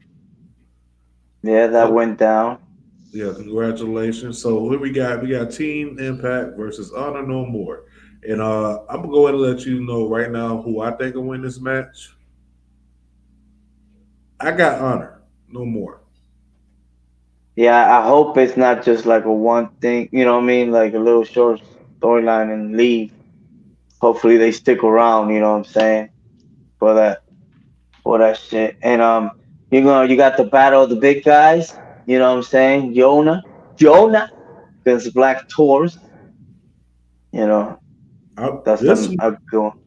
Yeah, that went down. Yeah, congratulations. So here we got Team Impact versus Honor No More. And I'm gonna go ahead and let you know right now who I think will win this match. I got Honor No More. Yeah, I hope it's not just like a one thing, you know what I mean? Like a little short storyline and leave. Hopefully they stick around, you know what I'm saying? For that shit. And you got the battle of the big guys, you know what I'm saying? Jonah against Black Taurus. That's a good one.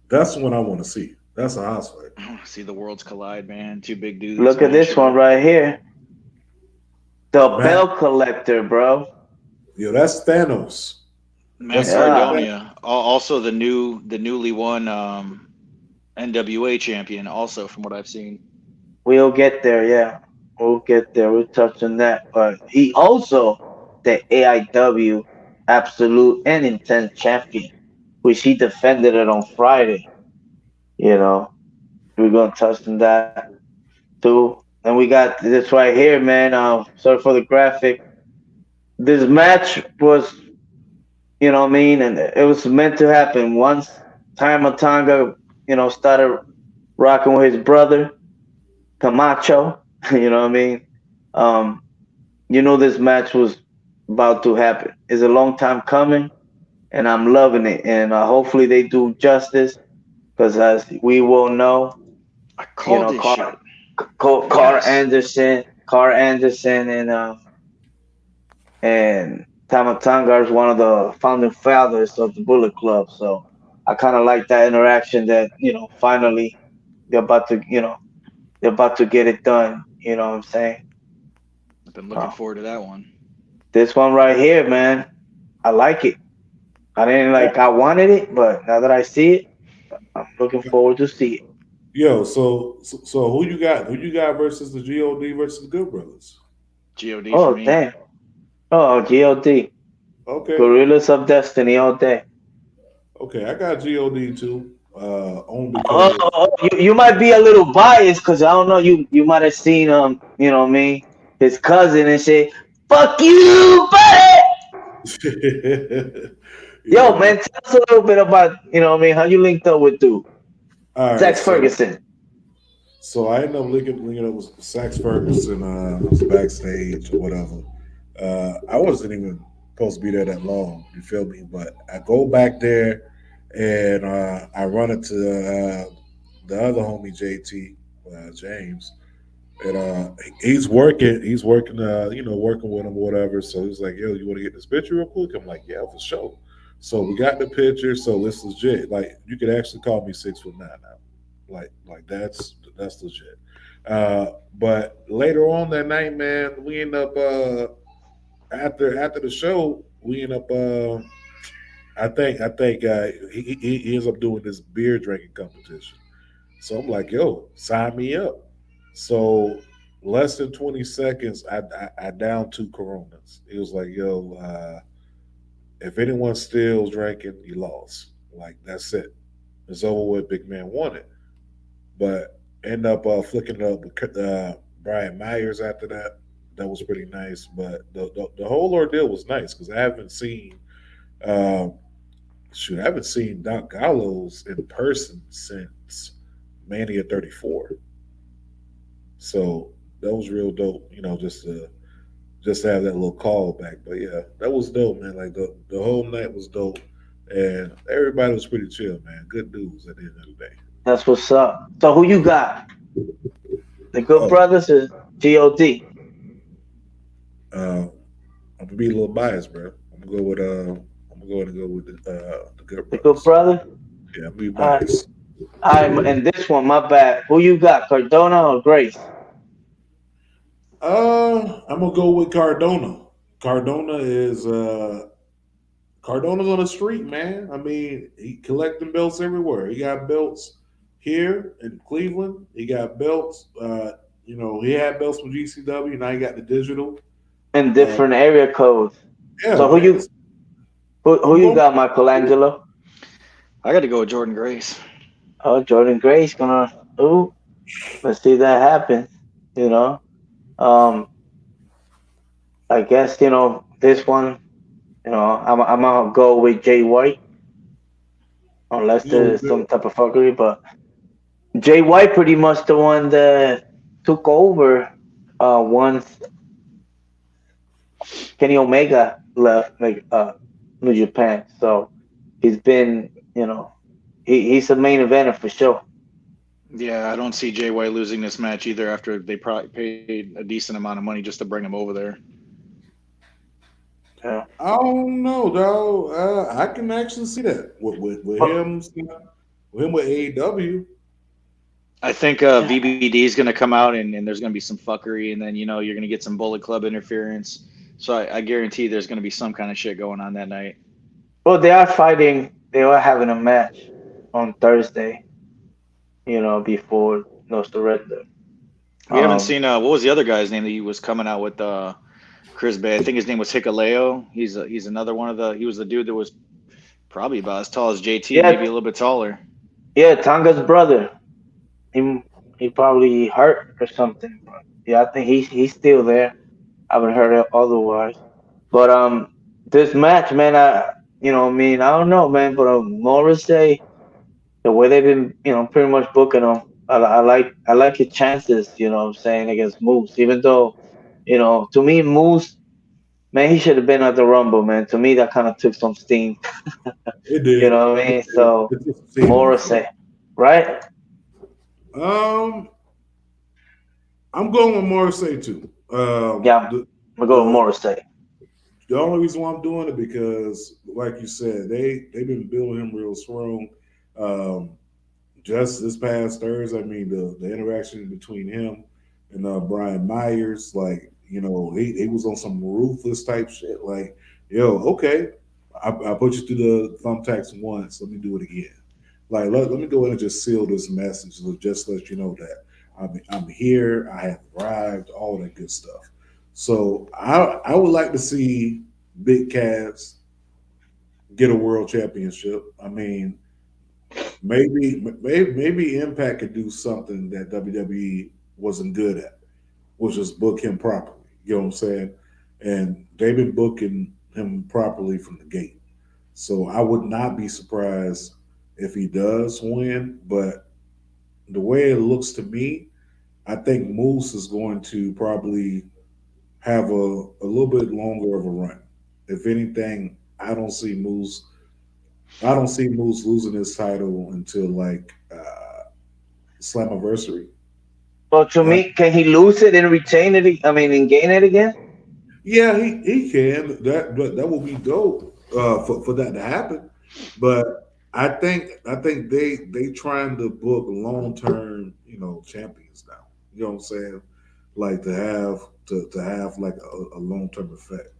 That's what I want to see. That's a house fight. I want to see the worlds collide, man. Two big dudes. Look at this one right here. The Bell Collector, bro. Yo, that's Thanos. Matt Cardona. Also the newly won NWA champion, also from what I've seen. We'll get there, yeah. We'll get there. We'll touch on that. But he also the AIW Absolute and Intense champion, which he defended it on Friday. We're gonna touch on that too. And we got this right here, man. Sorry for the graphic. This match was, you know what I mean, and it was meant to happen. Once Tama Tonga, started rocking with his brother, Camacho, you know what I mean? This match was about to happen. It's a long time coming, and I'm loving it. And hopefully they do justice, because as we will know, I called this shit. Carl Anderson, and Tama Tonga is one of the founding fathers of the Bullet Club. So I kind of like that interaction that, finally they're about to get it done. You know what I'm saying? I've been looking forward to that one. This one right here, man, I like it. I wanted it, but now that I see it, I'm looking forward to see it. Yo, so who you got? Who you got versus the GOD versus the Good Brothers? GOD. Oh, for me. damn. Oh, GOD. Okay. Gorillas of Destiny all day. Okay, I got GOD too. Only because You might be a little biased because I don't know. You might have seen you know what I mean, his cousin and say, "Fuck you, buddy." Yo, man, tell us a little bit about, you know what I mean, how you linked up with dude. All right, Sax Ferguson. So I ended up linking up with Sax Ferguson backstage or whatever. I wasn't even supposed to be there that long, you feel me? But I go back there and I run into the other homie JT, James. And he's working, working with him or whatever. So he's like, yo, you want to get this picture real quick? I'm like, yeah, for sure. So we got the picture. So it's legit. Like, you could actually call me 6'9" now. Like that's legit. But later on that night, man, we end up after the show, we end up I think he ends up doing this beer drinking competition. So I'm like, yo, sign me up. So less than 20 seconds, I downed 2 Coronas. He was like, yo, if anyone steals drinking, you lost. Like, that's it. It's over with. Big man won it. But end up flicking it up with Brian Myers after that. That was pretty nice. But the whole ordeal was nice because I haven't seen Doc Gallows in person since Mania 34. So that was real dope, just to have that little call back. But yeah, that was dope, man. Like the whole night was dope, and everybody was pretty chill, man. Good dudes at the end of the day. That's what's up. So who you got? The Good Brothers or GOD? I'm gonna be a little biased, bro. I'm gonna go with the Good Brothers. The Good Brother? Yeah, I'm be biased. All right, and this one, my bad. Who you got, Cardona or Grace? I'm gonna go with Cardona. Cardona Cardona's on the street, man. I mean, he collecting belts everywhere. He got belts here in Cleveland. He got belts. He had belts from GCW. Now he got the digital. And different area codes. Yeah. So man, who you got, Michelangelo? I got to go with Jordan Grace. Oh, Jordan Grace gonna. Ooh, let's see that happen. I guess this one. I'm gonna go with Jay White, unless there's some type of fuckery. But Jay White pretty much the one that took over once Kenny Omega left New Japan. So he's been, he's the main eventer for sure. Yeah, I don't see Jay White losing this match either. After they probably paid a decent amount of money just to bring him over there. Yeah. I don't know, dog. I can actually see that with him with AEW. I think VBD is going to come out and there's going to be some fuckery, and then you're going to get some Bullet Club interference. So I guarantee there's going to be some kind of shit going on that night. Well, they are fighting. They are having a match on Thursday. Before No Surrender. We haven't seen what was the other guy's name that he was coming out with Chris Bay? I think his name was Hikuleo. He's another one of he was the dude that was probably about as tall as JT, maybe a little bit taller. Yeah, Tonga's brother. He probably hurt or something. But yeah, I think he's still there. I haven't heard it otherwise. But this match, man, I don't know, man, but Morrissey, the way they've been, pretty much booking him, I like his chances, against Moose. Even though, to me, Moose, man, he should have been at the Rumble, man. To me, that kind of took some steam. It did. You know what I mean? So Morrissey, right? I'm going with Morrissey too. I'm gonna go with Morrissey. The only reason why I'm doing it because, like you said, they've been building him real strong. Just this past Thursday, I mean, the interaction between him and Brian Myers, like, he was on some ruthless type shit. Like, okay, I put you through the thumbtacks once. Let me do it again. Like, let me go in and just seal this message. Just let you know that I'm here. I have arrived. All that good stuff. So I would like to see Big Cass get a world championship. I mean, maybe Impact could do something that WWE wasn't good at, which is book him properly. You know what I'm saying? And they've been booking him properly from the gate. So I would not be surprised if he does win. But the way it looks to me, I think Moose is going to probably have a little bit longer of a run. If anything, I don't see Moose losing his title until like Slammiversary. Well, to me, can he lose it and retain it? I mean, and gain it again? Yeah, he can. That will be dope for that to happen. But I think they trying to book long-term, champions now. You know what I'm saying? Like to have like a long-term effect.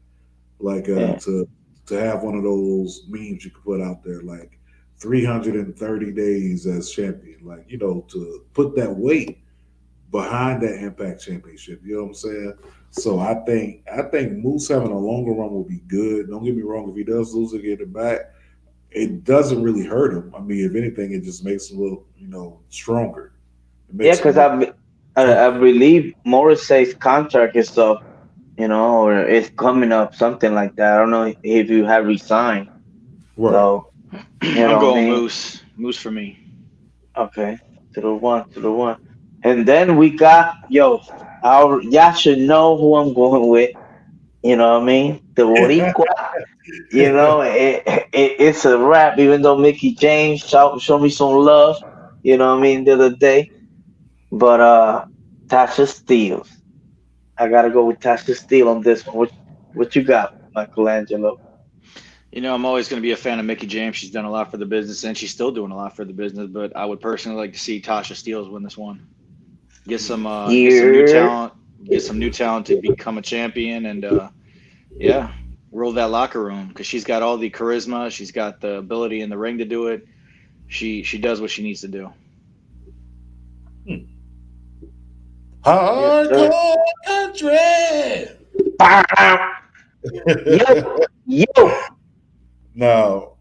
Like to have one of those memes you can put out there, like 330 days as champion, like, to put that weight behind that Impact Championship. You know what I'm saying? So I think Moose having a longer run will be good. Don't get me wrong, if he does lose it, get it back, it doesn't really hurt him. I mean, if anything, it just makes him a little, stronger. Yeah, because I believe Morrissey's contract is up, or it's coming up, something like that. I don't know if you have resigned. Right. So, I'm going Moose. Moose for me. Okay, to the one. And then we got, y'all should know who I'm going with. You know what I mean? The Boricua. It's a wrap, even though Mickey James showed me some love, the other day. But Tasha Steelz. I got to go with Tasha Steelz on this one. What you got, Michelangelo? I'm always going to be a fan of Mickey James. She's done a lot for the business, and she's still doing a lot for the business. But I would personally like to see Tasha Steelz win this one. Get some new talent. Get some new talent to become a champion, and rule that locker room because she's got all the charisma. She's got the ability in the ring to do it. She does what she needs to do. Hardcore country. Yo, No,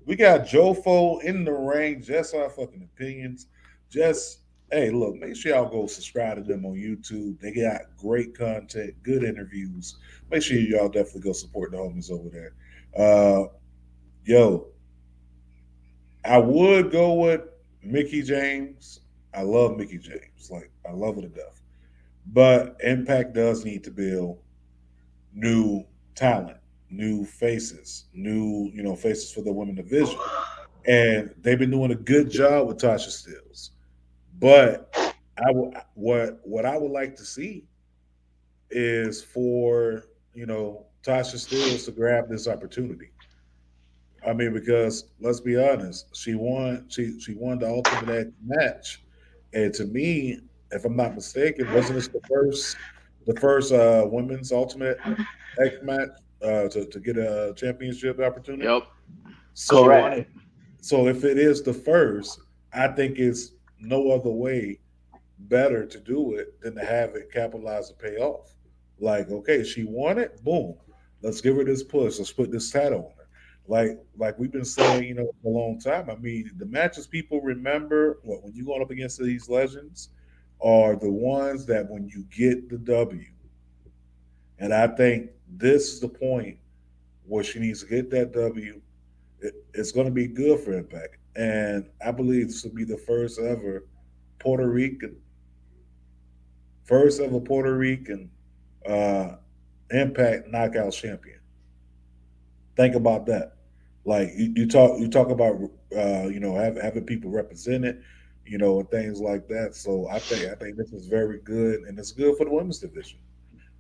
we got Jofo in the ring. Just our fucking opinions. Just hey, look, make sure y'all go subscribe to them on YouTube. They got great content, good interviews. Make sure y'all definitely go support the homies over there. Yo, I would go with Mickie James. I love Mickie James. Like, I love her to death. But Impact does need to build new talent, new faces, faces for the women division. And they've been doing a good job with Tasha Steelz. But what I would like to see is for, Tasha Steelz to grab this opportunity. I mean, because let's be honest, she won the Ultimate X match. And to me, if I'm not mistaken, wasn't this the first women's Ultimate X match to get a championship opportunity? Yep. So, correct. so if it is the first, I think it's no other way better to do it than to have it capitalize and pay off. Like, okay, she won it, boom. Let's give her this push. Let's put this title on her. Like we've been saying, for a long time. I mean, the matches people remember when you going up against these legends are the ones that when you get the W. And I think this is the point where she needs to get that W. It's going to be good for Impact. And I believe this will be the first ever Puerto Rican Impact Knockout champion. Think about that. Like you talk about having people represented, and things like that. So I think this is very good, and it's good for the women's division.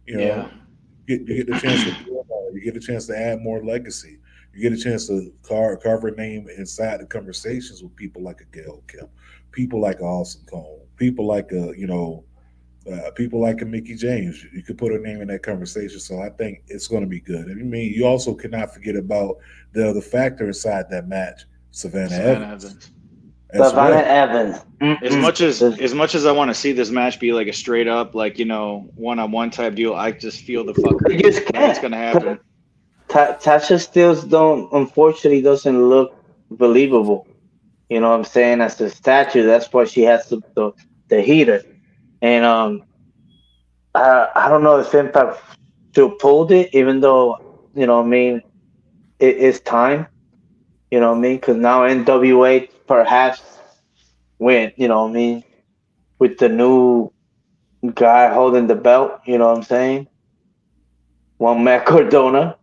Yeah. You get the chance to you get a chance to add more legacy. You get a chance to carve her name inside the conversations with people like a Gail Kim, people like a Awesome Cone, people like people like a Mickie James. You could put her name in that conversation. So I think it's going to be good. And I mean, you also cannot forget about the other factor inside that match, Savannah Evans. Savannah Evans. As much as I want to see this match be like a straight up, one-on-one type deal, I just feel the fuckery that's going to happen. Tasha Steelz unfortunately doesn't look believable. You know what I'm saying? As a statue, that's why she has the heater. And I don't know if Impact still pulled it, even though, it's time. Because now NWA perhaps went, with the new guy holding the belt, Juan Matt Cardona,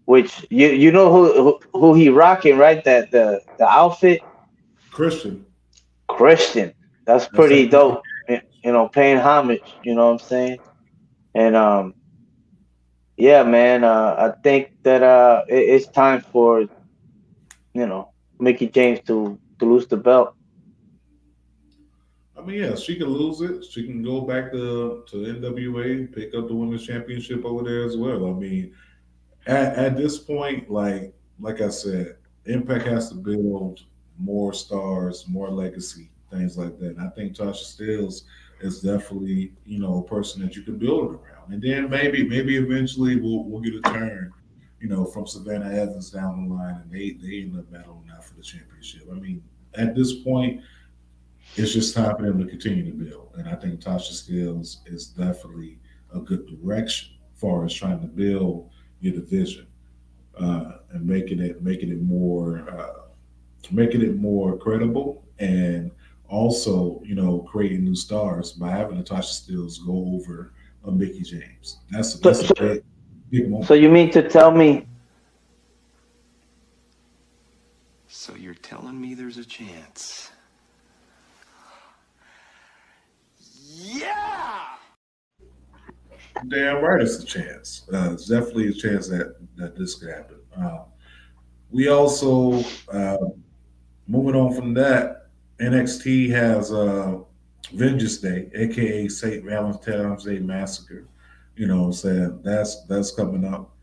which you know who he rocking, right? That the outfit? Christian. That's pretty dope. Paying homage, you know what I'm saying? And yeah, man, I think that it's time for Mickie James to lose the belt. I mean, yeah, she can lose it. She can go back to NWA, pick up the women's championship over there as well. I mean, at this point, like I said, Impact has to build more stars, more legacy, things like that. And I think Tasha Steelz is definitely, a person that you can build it around. And then maybe eventually we'll get a turn, from Savannah Evans down the line, and they end up battling out for the championship. I mean, at this point, it's just time for them to continue to build. And I think Tasha Steelz is definitely a good direction as far as trying to build your division and making it more credible, and also, creating new stars by having Tasha Steelz go over a Mickie James. That's a big moment. So you mean to tell me? So you're telling me there's a chance? Yeah! Damn right, it's a chance. It's definitely a chance that this could happen. We also, moving on from that, NXT has Vengeance Day, aka St. Valentine's Day Massacre. You know what I'm saying? That's coming up.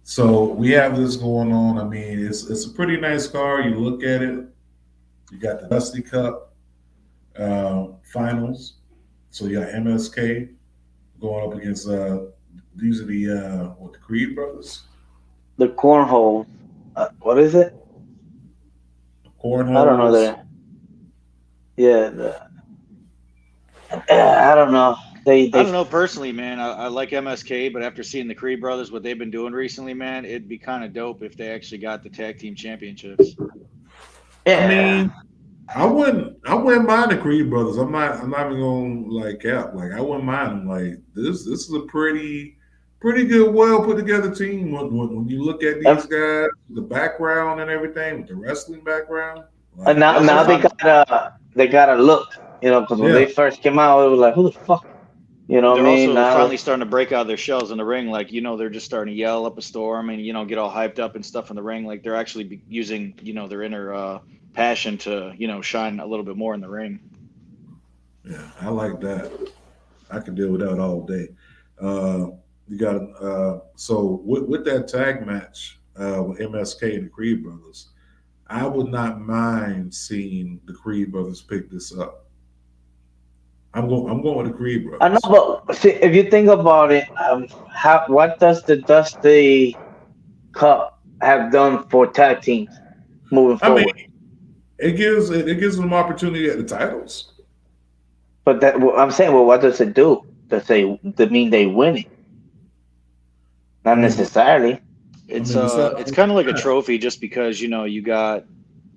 So we have this going on. I mean, it's a pretty nice card. You look at it. You got the Dusty Cup finals. So you got MSK going up against these are the Creed brothers. The cornhole. What is it? Cornhole. I don't know that. Yeah. I don't know. I don't know personally, man. I like MSK, but after seeing the Creed brothers, what they've been doing recently, man, it'd be kind of dope if they actually got the tag team championships. Yeah. I mean, I wouldn't mind the Creed brothers. I'm not even gonna like cap. Like I wouldn't mind them. Like this is a pretty good, well put together team. When you look at these guys, the background and everything, with the wrestling background. Like, and now they got a look, you know, because when they first came out, it was like, who the fuck, you know? They're what I mean? also finally starting to break out of their shells in the ring. Like, you know, they're just starting to yell up a storm and, you know, get all hyped up and stuff in the ring. Like they're actually using, you know, their inner passion to, you know, shine a little bit more in the ring. Yeah, I like that. I can deal with that all day. You got so with that tag match with MSK and the Creed brothers, I would not mind seeing the Creed brothers pick this up. I'm going with the Creed brothers. I know, but see, if you think about it, what does the Dusty Cup have done for tag teams moving forward? I mean, it gives them opportunity at the titles. But I'm saying, well, what does it do? Does it mean they win it? Not necessarily. It's kind of like a trophy, just because, you know, you got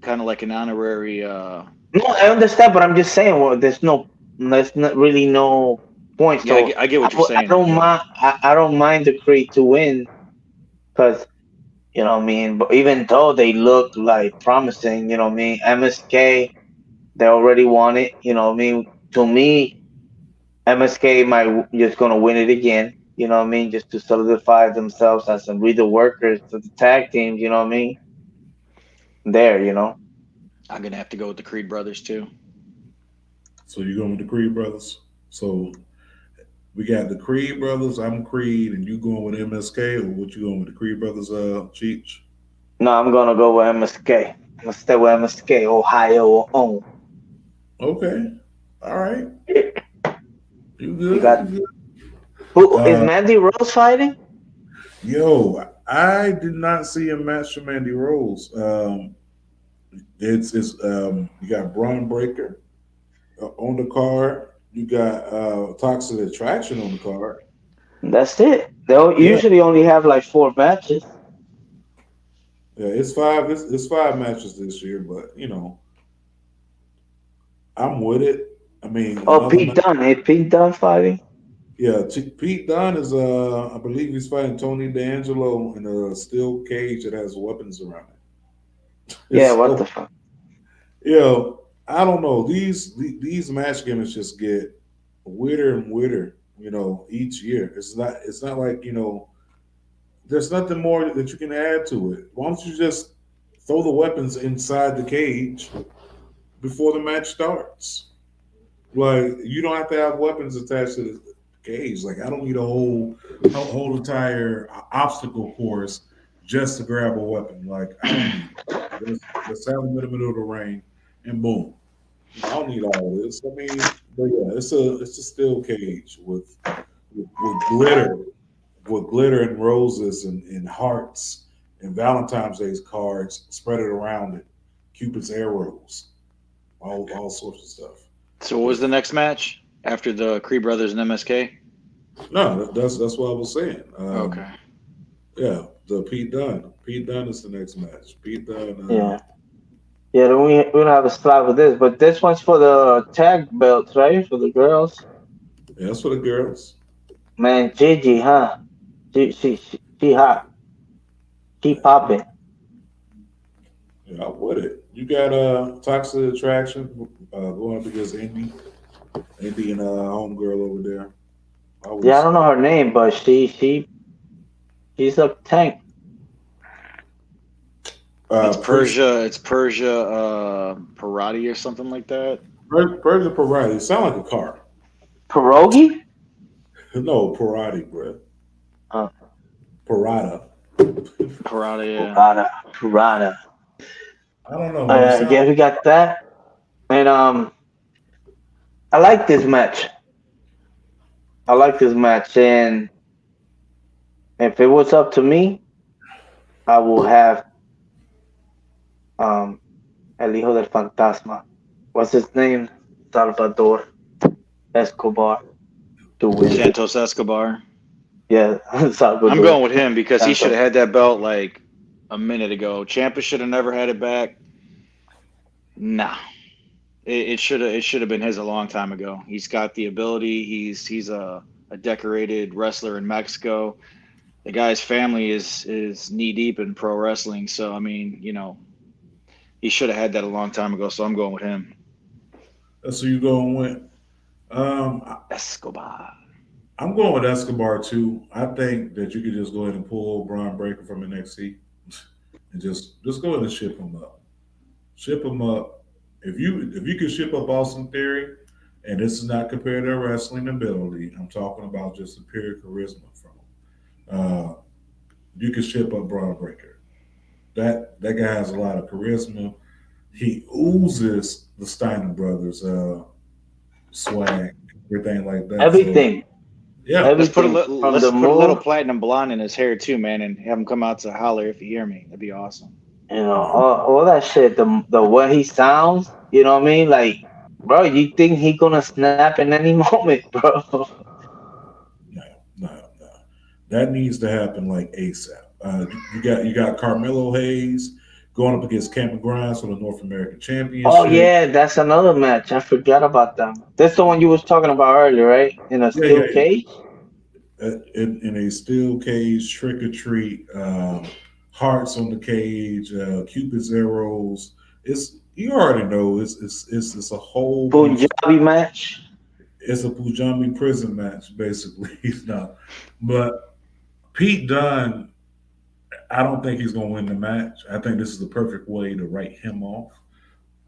kind of like an honorary. No, I understand, but I'm just saying, well, there's not really no point. Yeah, so I get what you're saying. I don't mind the Creed to win, because, you know what I mean. But even though they look like promising, you know what I mean. MSK, they already won it. You know what I mean. To me, MSK might just gonna win it again. You know what I mean? Just to solidify themselves as some real workers to the tag teams, you know what I mean? There, you know. I'm going to have to go with the Creed brothers, too. So you're going with the Creed brothers? So we got the Creed brothers, I'm Creed, and you going with MSK, or what you going with the Creed brothers, Cheech? No, I'm going to go with MSK. I'm going to stay with MSK, Ohio own. Okay. All right. You good? You good? Who is Mandy Rose fighting? Yo, I did not see a match for Mandy Rose. It's you got Braun Breaker on the card. You got Toxic Attraction on the card. That's it. They'll usually only have like 4 matches. Yeah, it's 5. It's 5 matches this year, but you know, I'm with it. I mean, Pete Dunne. Is Pete Dunne fighting? Yeah, Pete Dunne is I believe he's fighting Tony D'Angelo in a steel cage that has weapons around it. Yeah, what the fuck? Yeah, I don't know. These match gimmicks just get weirder and weirder, you know, each year. It's not like, you know, there's nothing more that you can add to it. Why don't you just throw the weapons inside the cage before the match starts? Like, you don't have to have weapons attached to the cage. Like, I don't need a whole entire obstacle course just to grab a weapon. Like, I don't need it. Just have them in the middle of the ring and boom. I don't need all this. I mean, but yeah, it's a steel cage with glitter and roses and hearts and Valentine's Day's cards spread it around it, Cupid's arrows, all sorts of stuff. So what was the next match after the Creed brothers and MSK? No, that's what I was saying. Okay. Yeah, the Pete Dunne. Pete Dunne is the next match. Pete Dunne. Yeah. Then we don't have a slot with this, but this one's for the tag belts, right? For the girls. Yeah, that's for the girls. Man, Gigi, huh? She hot. She popping. Yeah, I'm with it. You got Toxic Attraction going up against Indy and homegirl over there. I don't know her name, but she's a tank. It's Persia Parati or something like that. Persia Parati. Sound like a car. Pierogi? No, Parati, bro. Uh, Parada. Parada, yeah. Purana. I don't know, man. It sounds Yeah, we got that. And I like this match. And if it was up to me, I will have um El Hijo del Fantasma. What's his name? Salvador Escobar to win. Santos Escobar. Yeah, Salvador. I'm going with him because he Santos. should have had that belt like a minute ago. Ciampa should have never had it back. Nah. It should have been his a long time ago. He's got the ability. He's a decorated wrestler in Mexico. The guy's family is knee deep in pro wrestling. So I mean, he should have had that a long time ago. So I'm going with him. That's who you going with. Escobar. I'm going with Escobar too. I think that you could just go ahead and pull Braun Breaker from NXT and just go ahead and ship him up. Ship him up. If you could ship up Austin Theory, and this is not compared to wrestling ability, I'm talking about just superior charisma from him. You could ship up Braun Breaker. That guy has a lot of charisma. He oozes the Steiner brothers swag, everything like that. Everything. So, yeah. Let's put a Everything from let's the put a little move. platinum blonde in his hair too, man, and have him come out to holler if you hear me. That'd be awesome. All that shit. The way he sounds. You know what I mean? Like, bro, you think he gonna snap in any moment, bro? No. That needs to happen like ASAP. You got Carmelo Hayes going up against Cameron Grimes for the North American Championship. Oh yeah, that's another match. I forgot about that. That's the one you was talking about earlier, right? In a steel cage. In a steel cage, trick or treat, hearts on the cage, Cupid's arrows. You already know it's a whole Punjabi match. It's a Punjabi prison match, basically. He's not, but Pete Dunne, I don't think he's going to win the match. I think this is the perfect way to write him off.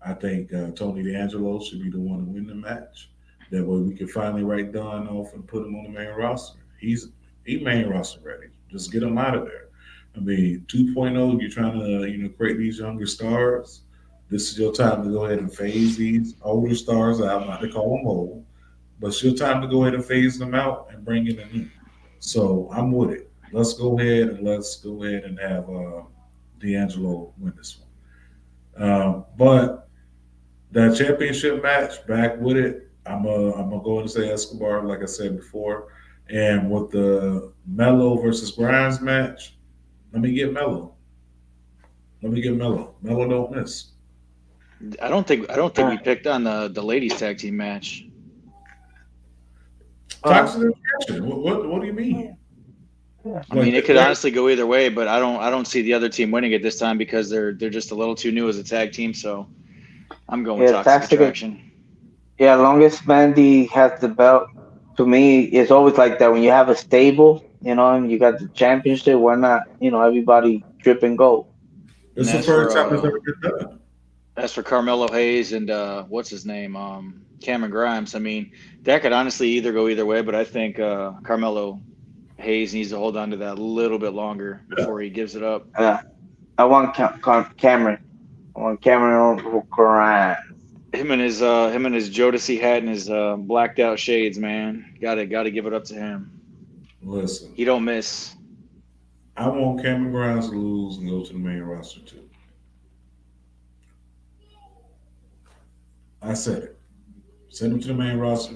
I think Tony D'Angelo should be the one to win the match. That way we can finally write Dunne off and put him on the main roster. He's main roster ready. Just get him out of there. I mean, 2.0, you're trying to create these younger stars. This is your time to go ahead and phase these older stars out. Not to call them old, but it's your time to go ahead and phase them out and bring in a new. So I'm with it. Let's go ahead and have D'Angelo win this one. But that championship match, back with it. I'm gonna go and say Escobar, like I said before. And with the Melo versus Grimes match, let me get Melo. Melo don't miss. I don't think we picked on the ladies tag team match. Toxic attraction. What do you mean? I mean, it could honestly go either way, but I don't see the other team winning it this time because they're just a little too new as a tag team. So I'm going with Toxic Attraction. Yeah, longest Mandy has the belt. To me, it's always like that when you have a stable, and you got the championship. Why not? Everybody dripping gold. It's the first time it's ever been done. As for Carmelo Hayes and what's his name, Cameron Grimes, I mean, that could honestly either go either way, but I think Carmelo Hayes needs to hold on to that a little bit longer before he gives it up. I want Cameron. I want Cameron Grimes. Him and his Jodeci hat and his blacked out shades, man. Gotta give it up to him. Listen, he don't miss. I want Cameron Grimes to lose and go to the main roster too. I said it. Send him to the main roster.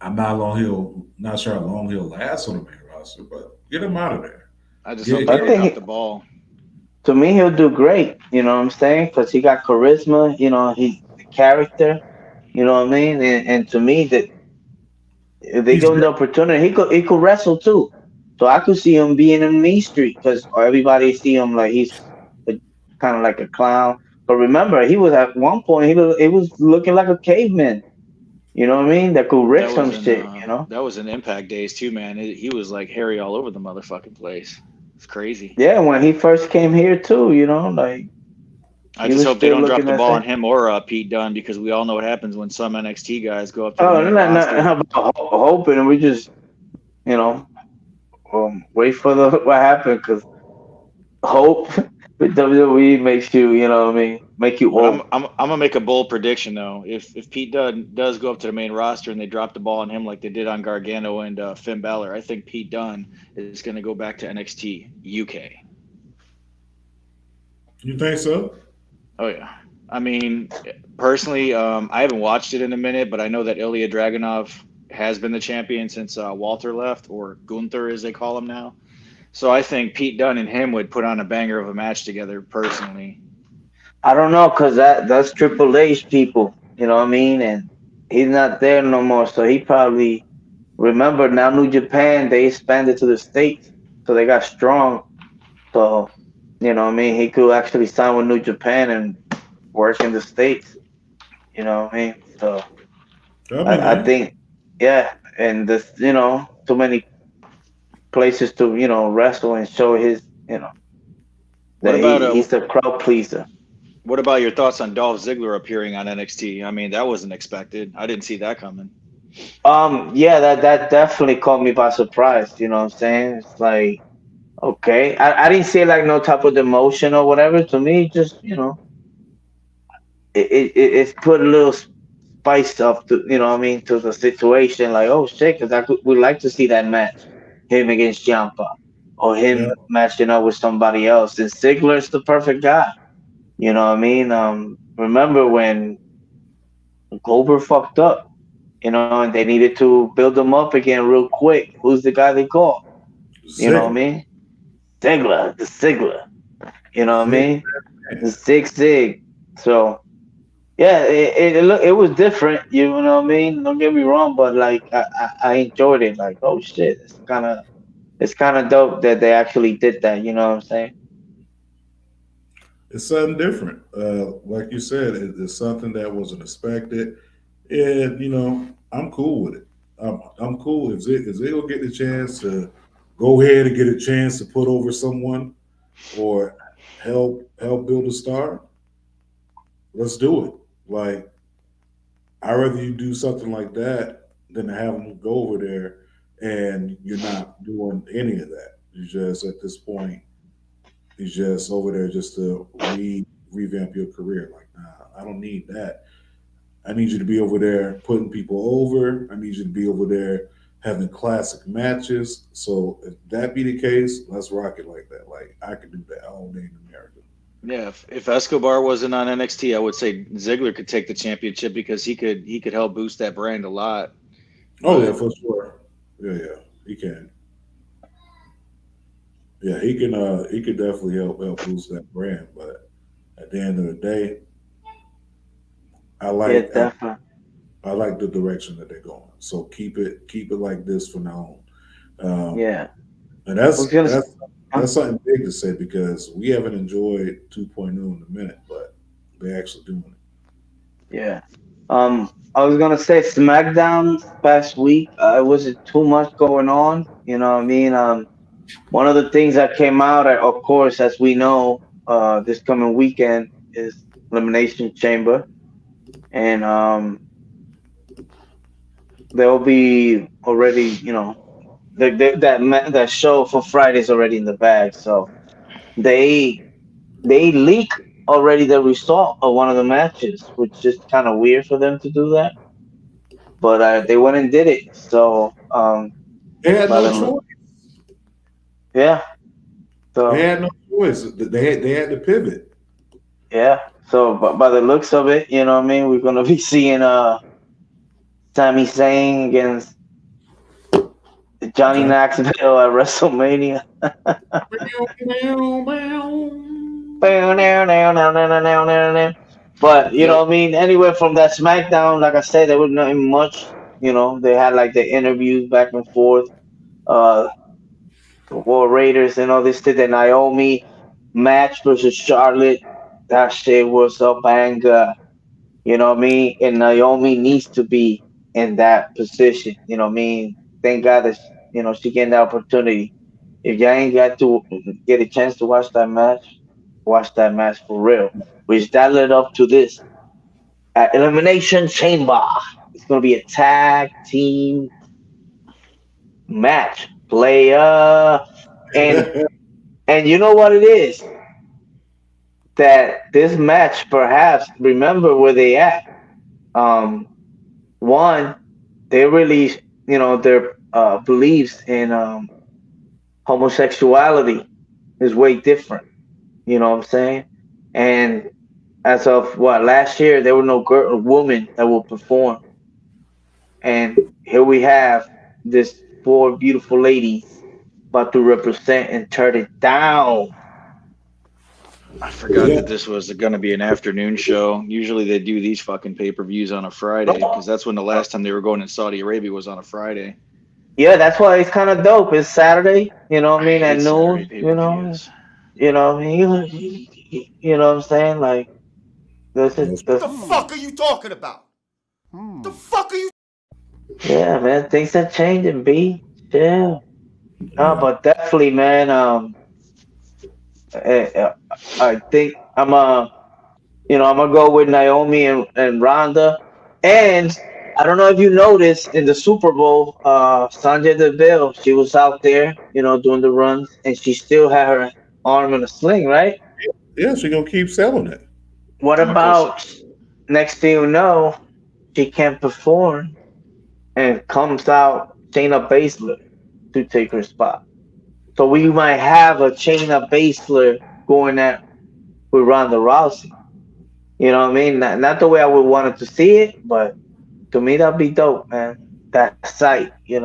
I'm not sure how long he'll last on the main roster, but get him out of there. I just hope they don't drop the ball. To me, he'll do great. You know what I'm saying? Because he got charisma. He's the character. You know what I mean? And to me, that if they give him the opportunity, he could wrestle too. So I could see him being in Mean Street because everybody see him like he's kind of like a clown. But remember, he was at one point he was looking like a caveman. You know what I mean? That could rip some shit. That was in Impact days too, man. He was like hairy all over the motherfucking place. It's crazy. Yeah, when he first came here too, like. I just hope they don't drop the ball on him or Pete Dunne because we all know what happens when some NXT guys go up to I'm not hoping. We just you know, wait for the what happened because hope with WWE makes you, you know what I mean, make you But I'm old. I'm I'm gonna make a bold prediction though. If Pete Dunne does go up to the main roster and they drop the ball on him like they did on Gargano and Finn Balor, I think Pete Dunne is gonna go back to NXT UK. You think so? Oh yeah. I mean, personally, I haven't watched it in a minute, but I know that Ilya Dragunov has been the champion since Walter left, or Gunther as they call him now. So I think Pete Dunne and him would put on a banger of a match together. Personally, I don't know because that's Triple H people, you know what I mean, and he's not there no more, so he probably remember now. New Japan they expanded to the states, so they got strong. So you know what I mean, he could actually sign with New Japan and work in the states. You know what I mean? So That'd be I nice. think, yeah, and this, too many places to, wrestle and show his, what that about he's a crowd pleaser. what about your thoughts on Dolph Ziggler appearing on NXT? I mean, that wasn't expected. I didn't see that coming. Yeah, that definitely caught me by surprise. You know what I'm saying? It's like, okay, I didn't see like no type of emotion or whatever. To me, just it's put a little spice up to, what I mean, to the situation. Like, oh shit, because would like to see that match, him against Ciampa, or Yeah. him matching up with somebody else. And Ziggler's the perfect guy. You know what I mean? Remember when Goldberg fucked up, and they needed to build him up again real quick. Who's the guy they call? You know what I Ziggler. mean? Ziggler, the Ziggler. You know what I Ziggler. mean? The Zig. So yeah, it was different. You know what I mean? Don't get me wrong, but like I enjoyed it. Like, oh shit, it's kind of dope that they actually did that. You know what I'm saying? It's something different. Like you said, it's something that wasn't expected, and I'm cool with it. I'm cool if they will get the chance to go ahead and get a chance to put over someone or help build a star. Let's do it. Like I'd rather you do something like that than to have them go over there and you're not doing any of that. You just at this point, he's just over there just to revamp your career. Like, nah, I don't need that. I need you to be over there putting people over. I need you to be over there having classic matches. So if that be the case, let's rock it like that. Like I could do that all day in America. Yeah, if Escobar wasn't on NXT, I would say Ziggler could take the championship because he could help boost that brand a lot. Oh yeah, But for sure. Yeah, he can. Yeah, he can. He could definitely help boost that brand. But at the end of the day, I Yeah, like definitely. I like the direction that they're going. So keep it like this from now on. Yeah. And I was gonna. Huh? that's something big to say because we haven't enjoyed 2.0 in a minute, but they're actually doing it. Yeah. I was gonna say SmackDown past week. It wasn't too much going on. You know what I mean? One of the things that came out, of course, as we know, this coming weekend is Elimination Chamber, and there will be already, that show for Friday's already in the bag. So they they leak already the result of one of the matches, which is kind of weird for them to do that. But they went and did it. So They had by no the choice. yeah, They so had no choice. They had to pivot. yeah, so by the looks of it, you know what I mean. We're gonna be seeing Sami Zayn against Johnny John. Knoxville at WrestleMania. But you know yep, what I mean. Anywhere from that SmackDown, like I said, there was nothing much. They had like the interviews back and forth. Uh, War Raiders and all this shit. The Naomi match versus Charlotte. That shit was a banger. You know what I mean? And Naomi needs to be in that position. You know what I mean? Thank God that she getting the opportunity. If you ain't got to get a chance to watch that match for real. Which that led up to this Elimination Chamber. It's gonna be a tag team match, player. And you know what it is? That this match, perhaps, remember where they at. One, they really, their beliefs in homosexuality is way different. You know what I'm saying? And as of last year, there were no woman that will perform. And here we have this four beautiful ladies about to represent and turn it down. I forgot that this was going to be an afternoon show. Usually they do these fucking pay-per-views on a Friday because that's when the last time they were going in Saudi Arabia was on a Friday. Yeah, that's why it's kind of dope. It's Saturday, you know what I mean, at noon, you know what I mean? You know what I'm saying? Like, What the fuck are you talking about? The fuck are you? Yeah, man, things are changing, B. Yeah. No, but definitely, man. I think I'm gonna go with Naomi and Ronda. And I don't know if you noticed in the Super Bowl, Sonya Deville, she was out there, doing the runs, and she still had her arm in a sling, right? Yeah, she's gonna keep selling it. What about next thing you know, she can't perform and comes out Shayna Baszler to take her spot. So we might have a Shayna Baszler going at with Ronda Rousey. You know what I mean? Not the way I would want to see it, but to me that'd be dope, man. That sight, I'm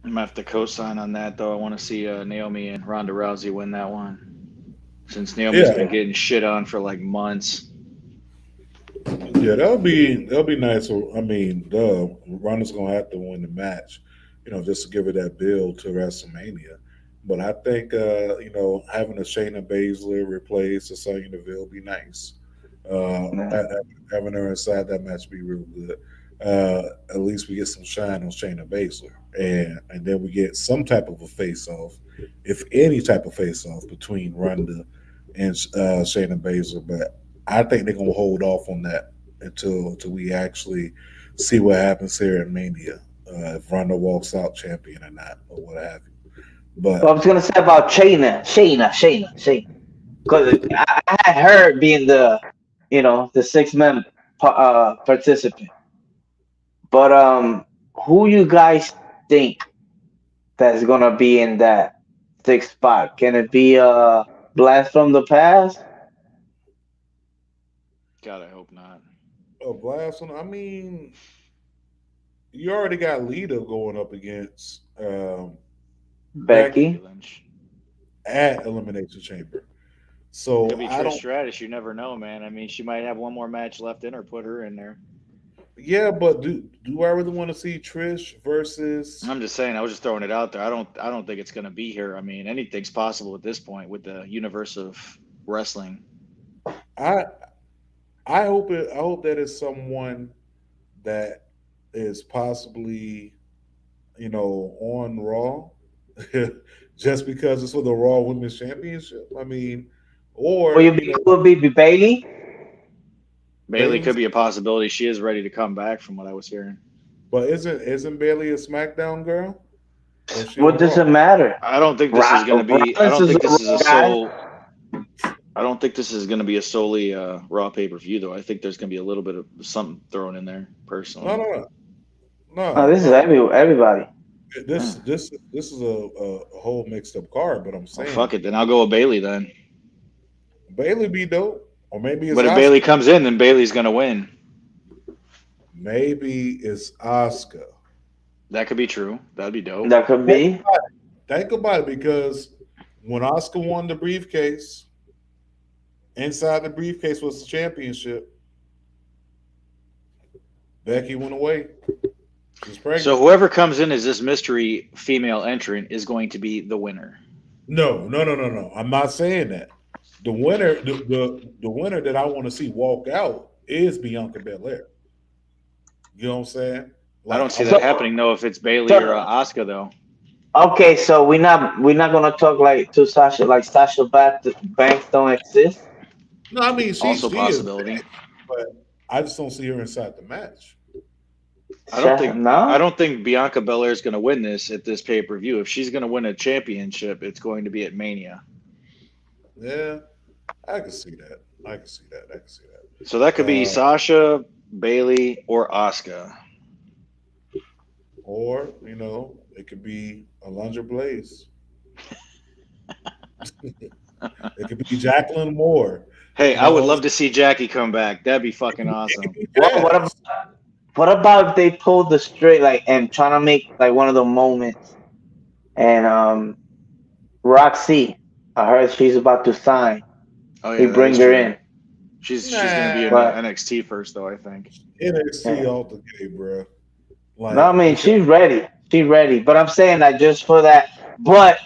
gonna have to co-sign on that, though. I want to see Naomi and Ronda Rousey win that one, since Naomi's been getting shit on for like months. Yeah, that'll be nice. I mean, Ronda's gonna have to win the match, just to give her that build to WrestleMania. But I think having a Shayna Baszler replace a Sonya Deville would be nice. Having her inside that match would be real good. At least we get some shine on Shayna Baszler, and then we get some type of a face-off, if any type of face-off between Ronda and Shayna Baszler. But I think they're gonna hold off on that until we actually see what happens here at Mania, if Ronda walks out champion or not, or what have you. But I was gonna say about Shayna, because I had her being the 6-man participant. But who you guys think that's gonna be in that 6th spot? Can it be a Blast from the Past? God, I hope not. A Blast I mean, you already got Lita going up against Becky Lynch at Elimination Chamber. So could be Trish Stratus. You never know, man. I mean, she might have one more match left in her. Put her in there. Yeah, but do I really want to see Trish versus? I'm just saying. I was just throwing it out there. I don't think it's going to be here. I mean, anything's possible at this point with the universe of wrestling. I hope that is someone that is possibly, on Raw, just because it's for the Raw Women's Championship. I mean, or will be Bayley. Bayley could be a possibility. She is ready to come back, from what I was hearing. But isn't Bayley a SmackDown girl? What does it matter? I don't think this is going to be. I don't think this is a sole. I don't think this is going to be a solely Raw pay-per-view, though. I think there's going to be a little bit of something thrown in there, personally. No. This is everybody. This is a whole mixed up card, but I'm saying fuck it. Then I'll go with Bayley then. Bayley be dope, or maybe it's but if Bayley comes in, then Bayley's going to win. Maybe it's Asuka. That could be true. That'd be dope. That could be. Think about it, because when Asuka won the briefcase, inside the briefcase was the championship. Becky went away. So whoever comes in as this mystery female entrant is going to be the winner. No. I'm not saying that. The winner, the winner that I want to see walk out is Bianca Belair. You know what I'm saying? I don't see that happening though if it's Bayley or Asuka though. Okay, so we're not gonna talk like Sasha Banks don't exist. No, I mean also possibility, but I just don't see her inside the match. I don't think Bianca Belair is going to win this at this pay-per-view. If she's going to win a championship, it's going to be at Mania. Yeah, I can see that. So that could be Sasha, Bailey, or Asuka. Or, it could be Alundra Blaze. It could be Jacqueline Moore. Hey, I would love to see Jackie come back. That'd be fucking awesome. What about if they pulled the straight and trying to make one of the moments and Roxy, I heard she's about to sign. Oh yeah, they bring her in. She's gonna be in NXT first though, I think. NXT all the game, bro. No, I mean she's ready. She's ready. But I'm saying just for that. But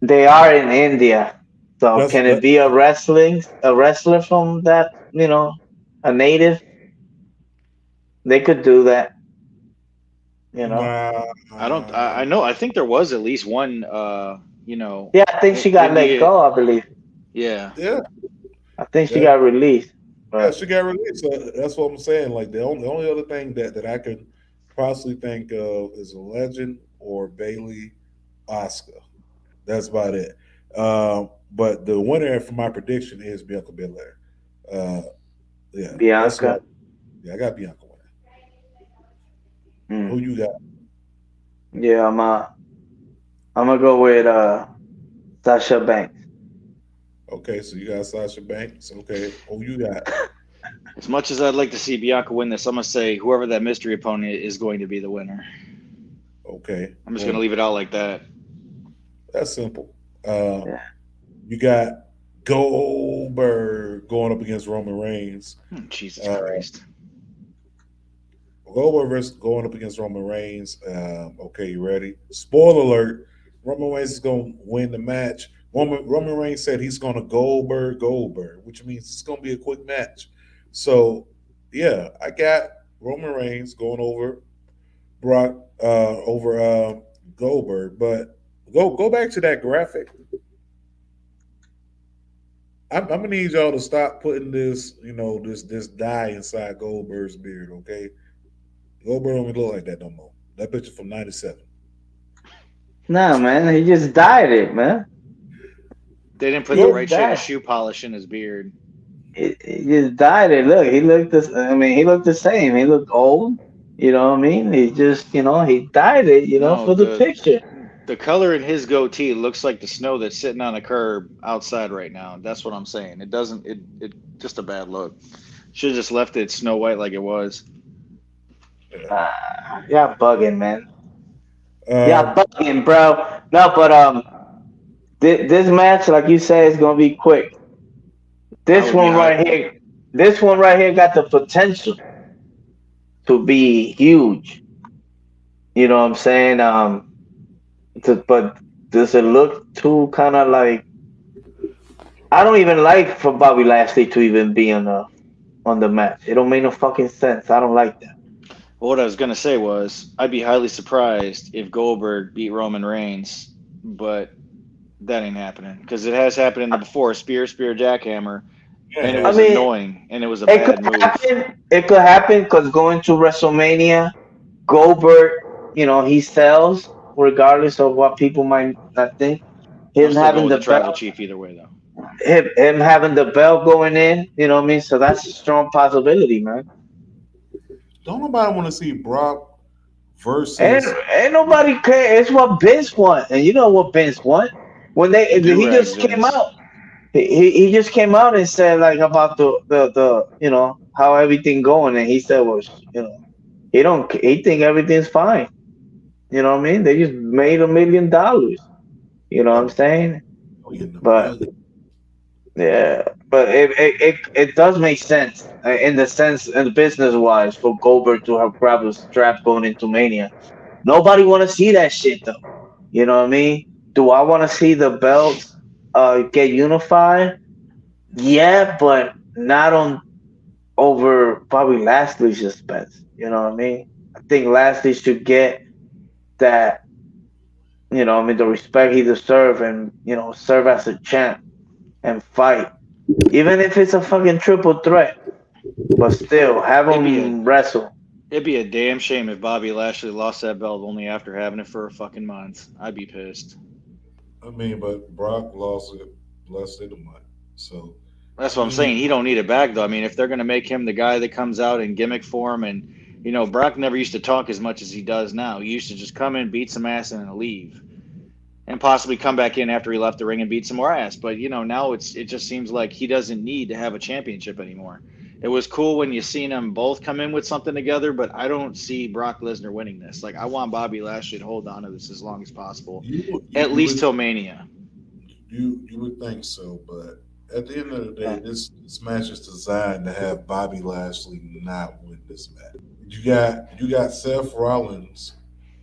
they are in India. So can it be a wrestler from that, a native? They could do that. I think there was at least one Yeah, I think she got let go, I believe. Yeah. Yeah. I think she got released. Yeah, she got released. So that's what I'm saying. The only other thing that I could possibly think of is a Legend or Bailey, Asuka. That's about it. But the winner for my prediction is Bianca Belair. Yeah, Bianca. I got Bianca winning. Who you got? Yeah, I'm gonna go with Sasha Banks. Okay, so you got Sasha Banks. Okay, who you got? As much as I'd like to see Bianca win this, I'm gonna say whoever that mystery opponent is going to be the winner. Okay, I'm just gonna leave it out like that. That's simple. You got Goldberg going up against Roman Reigns. Jesus Christ. Goldberg versus going up against Roman Reigns. Okay, you ready? Spoiler alert. Roman Reigns is going to win the match. Roman Reigns said he's going to Goldberg, which means it's going to be a quick match. So, yeah, I got Roman Reigns going over Brock, over Goldberg. But go back to that graphic. I'm gonna need y'all to stop putting this, this dye inside Goldberg's beard, okay? Goldberg don't even look like that no more. That picture from '97. Nah, man, he just dyed it, man. They didn't put the right shade of shoe polish in his beard. He just dyed it. Look, he looked the same. He looked old. You know what I mean? He just, he dyed it, for the picture. The color in his goatee looks like the snow that's sitting on a curb outside right now. That's what I'm saying. It doesn't. It just a bad look. Should have just left it Snow White like it was. Yeah, bugging, man. Yeah, bugging, bro. No, but this match, like you said, is gonna be quick. This one right here got the potential to be huge. You know what I'm saying? But does it look too kind of like? I don't even like for Bobby Lashley to even be on the match. It don't make no fucking sense. I don't like that. Well, what I was gonna say was I'd be highly surprised if Goldberg beat Roman Reigns, but that ain't happening because it has happened in the before spear, jackhammer, and it was annoying and it was a bad move. It could happen because going to WrestleMania, Goldberg, he sells. Regardless of what people might not think, him having the tribal chief either way though. Him having the belt going in, you know what I mean? So that's a strong possibility, man. Don't nobody want to see Brock versus. Ain't nobody care. It's what Vince want, and you know what Vince want. When he just came out, he just came out and said about the how everything going, and he said he think everything's fine. You know what I mean? They just made $1 million. You know what I'm saying? But yeah, but it does make sense in the business wise for Goldberg to have grabbed a strap going into Mania. Nobody want to see that shit though. You know what I mean? Do I want to see the belts get unified? Yeah, but not on over Bobby Lashley's expense. You know what I mean? I think Lashley should get that, the respect he deserves and, serve as a champ and fight. Even if it's a fucking triple threat. But still, have him wrestle. It'd be a damn shame if Bobby Lashley lost that belt only after having it for a fucking month. I'd be pissed. I mean, but Brock lost it less than a month. So That's I what I'm saying. mean, He don't need it back though. I mean, if they're gonna make him the guy that comes out in gimmick form, and Brock never used to talk as much as he does now. He used to just come in, beat some ass, and then leave, and possibly come back in after he left the ring and beat some more ass. But now it just seems like he doesn't need to have a championship anymore. It was cool when you seen them both come in with something together, but I don't see Brock Lesnar winning this. Like, I want Bobby Lashley to hold on to this as long as possible, at least till Mania. you would think so, but at the end of the day, this match is designed to have Bobby Lashley not win this match. You got Seth Rollins,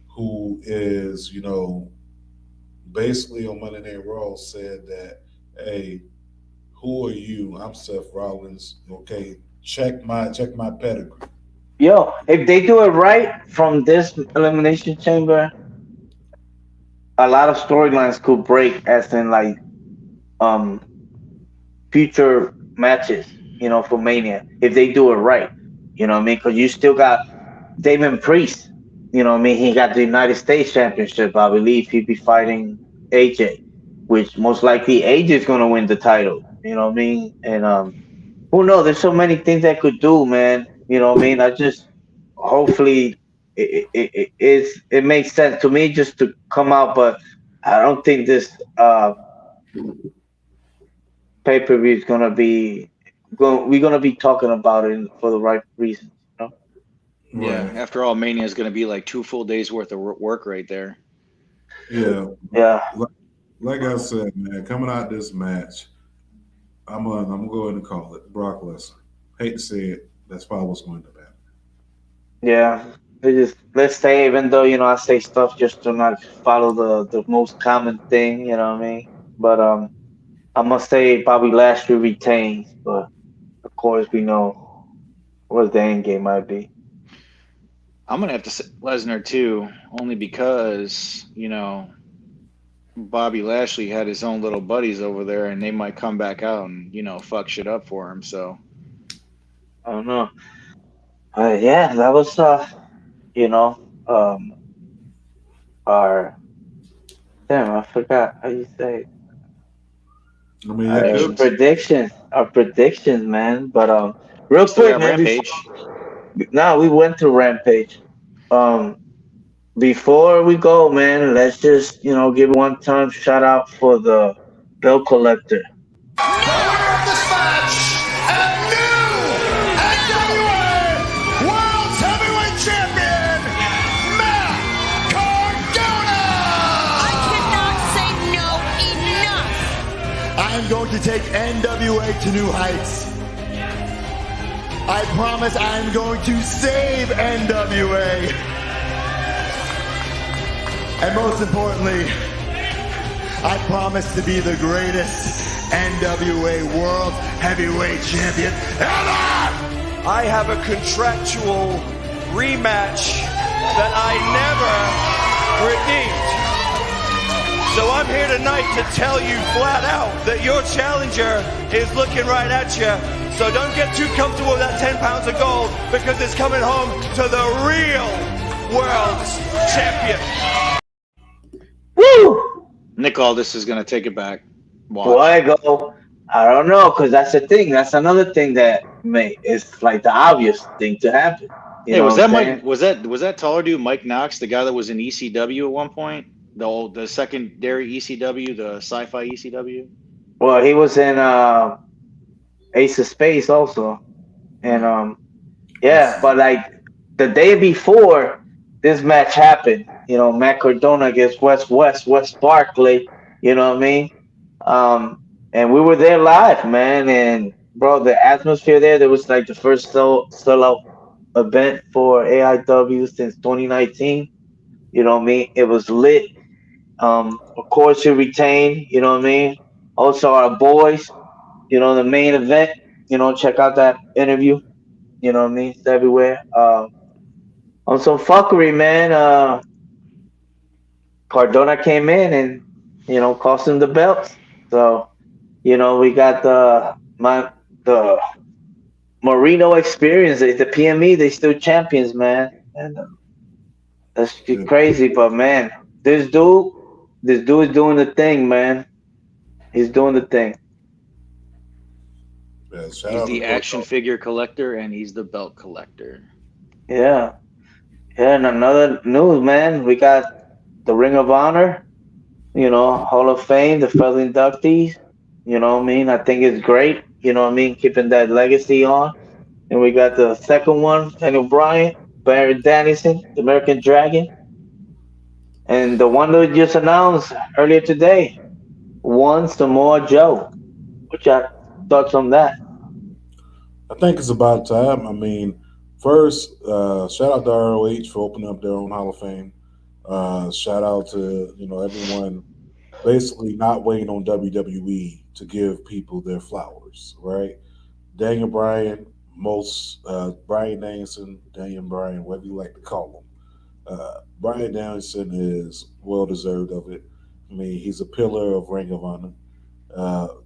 who is basically on Monday Night Raw said that, hey, who are you? I'm Seth Rollins. Okay, check my pedigree. Yo, if they do it right from this Elimination Chamber, a lot of storylines could break, as in like future matches, for Mania. If they do it right, you know what I mean? Because you still got Damon Priest. You know what I mean? He got the United States Championship. I believe he'd be fighting AJ, which most likely AJ is gonna win the title. You know what I mean? And who knows? There's so many things that could do, man. You know what I mean? I just hopefully it makes sense to me just to come out, but I don't think this pay-per-view is gonna be. We're gonna be talking about it for the right reasons. Yeah. After all, Mania is going to be like 2 full days worth of work right there. Yeah. Yeah. Like I said, man, coming out this match, I'm gonna go ahead and call it Brock Lesnar. Hate to say it, that's probably what's going to happen. Yeah. Let's say, even though I say stuff just to not follow the most common thing, you know what I mean? But I'm gonna say Bobby Lashley retains, but of course we know what the end game might be. I'm going to have to say Lesnar too, only because, Bobby Lashley had his own little buddies over there, and they might come back out and, fuck shit up for him. So I don't know. Yeah, that was our damn, I forgot how you say it. I mean, Our predictions, man. But real still quick, got man. Rampage. No, we went to Rampage. Before we go, man, let's just give one time shout out for the bill collector. The winner of this match, and new NWA World Heavyweight Champion, Matt Cardona! I cannot say no enough. I am going to take NWA to new heights. I promise I'm going to save NWA. And most importantly, I promise to be the greatest NWA World Heavyweight Champion ever! I have a contractual rematch that I never redeemed. So I'm here tonight to tell you flat out that your challenger is looking right at you. So don't get too comfortable with that 10 pounds of gold, because it's coming home to the real world champion. Woo! Nick Aldis is going to take it back. Watch. Boy, go. I don't know, because that's the thing. That's another thing that is like the obvious thing to happen. Hey, was that Mike? Was that taller dude Mike Knox, the guy that was in ECW at one point? The secondary ECW, the sci-fi ECW. Well, he was in Ace of Space also, and yeah, but like the day before this match happened, Matt Cardona against Wes Barkley, you know what I mean? And we were there live, man, and bro, the atmosphere there was like the first sellout event for AIW since 2019. You know what I mean? It was lit. Of course, he retained. You know what I mean? Also, our boys. The main event. Check out that interview. You know what I mean? It's everywhere. On some fuckery, man. Cardona came in and cost him the belts. So, we got the Marino experience. The PME, they still champions, man. And that's crazy, but man, this dude, this dude is doing the thing, man. He's doing the thing. Yeah, He's the action figure collector and he's the belt collector. Yeah. Yeah, and another news, man, we got the Ring of Honor, Hall of Fame, the fellow inductees. You know what I mean? I think it's great, keeping that legacy on. And we got the second one, Daniel Bryan, Barry Danielson, the American Dragon. And the one that just announced earlier today, one Samoa Joe. What's your thoughts on that? I think it's about time. I mean, first, shout out to ROH for opening up their own Hall of Fame. Shout out to everyone basically not waiting on WWE to give people their flowers, right? Daniel Bryan, Bryan Danielson, Daniel Bryan, whatever you like to call him. Bryan Danielson is well deserved of it. I mean, he's a pillar of Ring of Honor.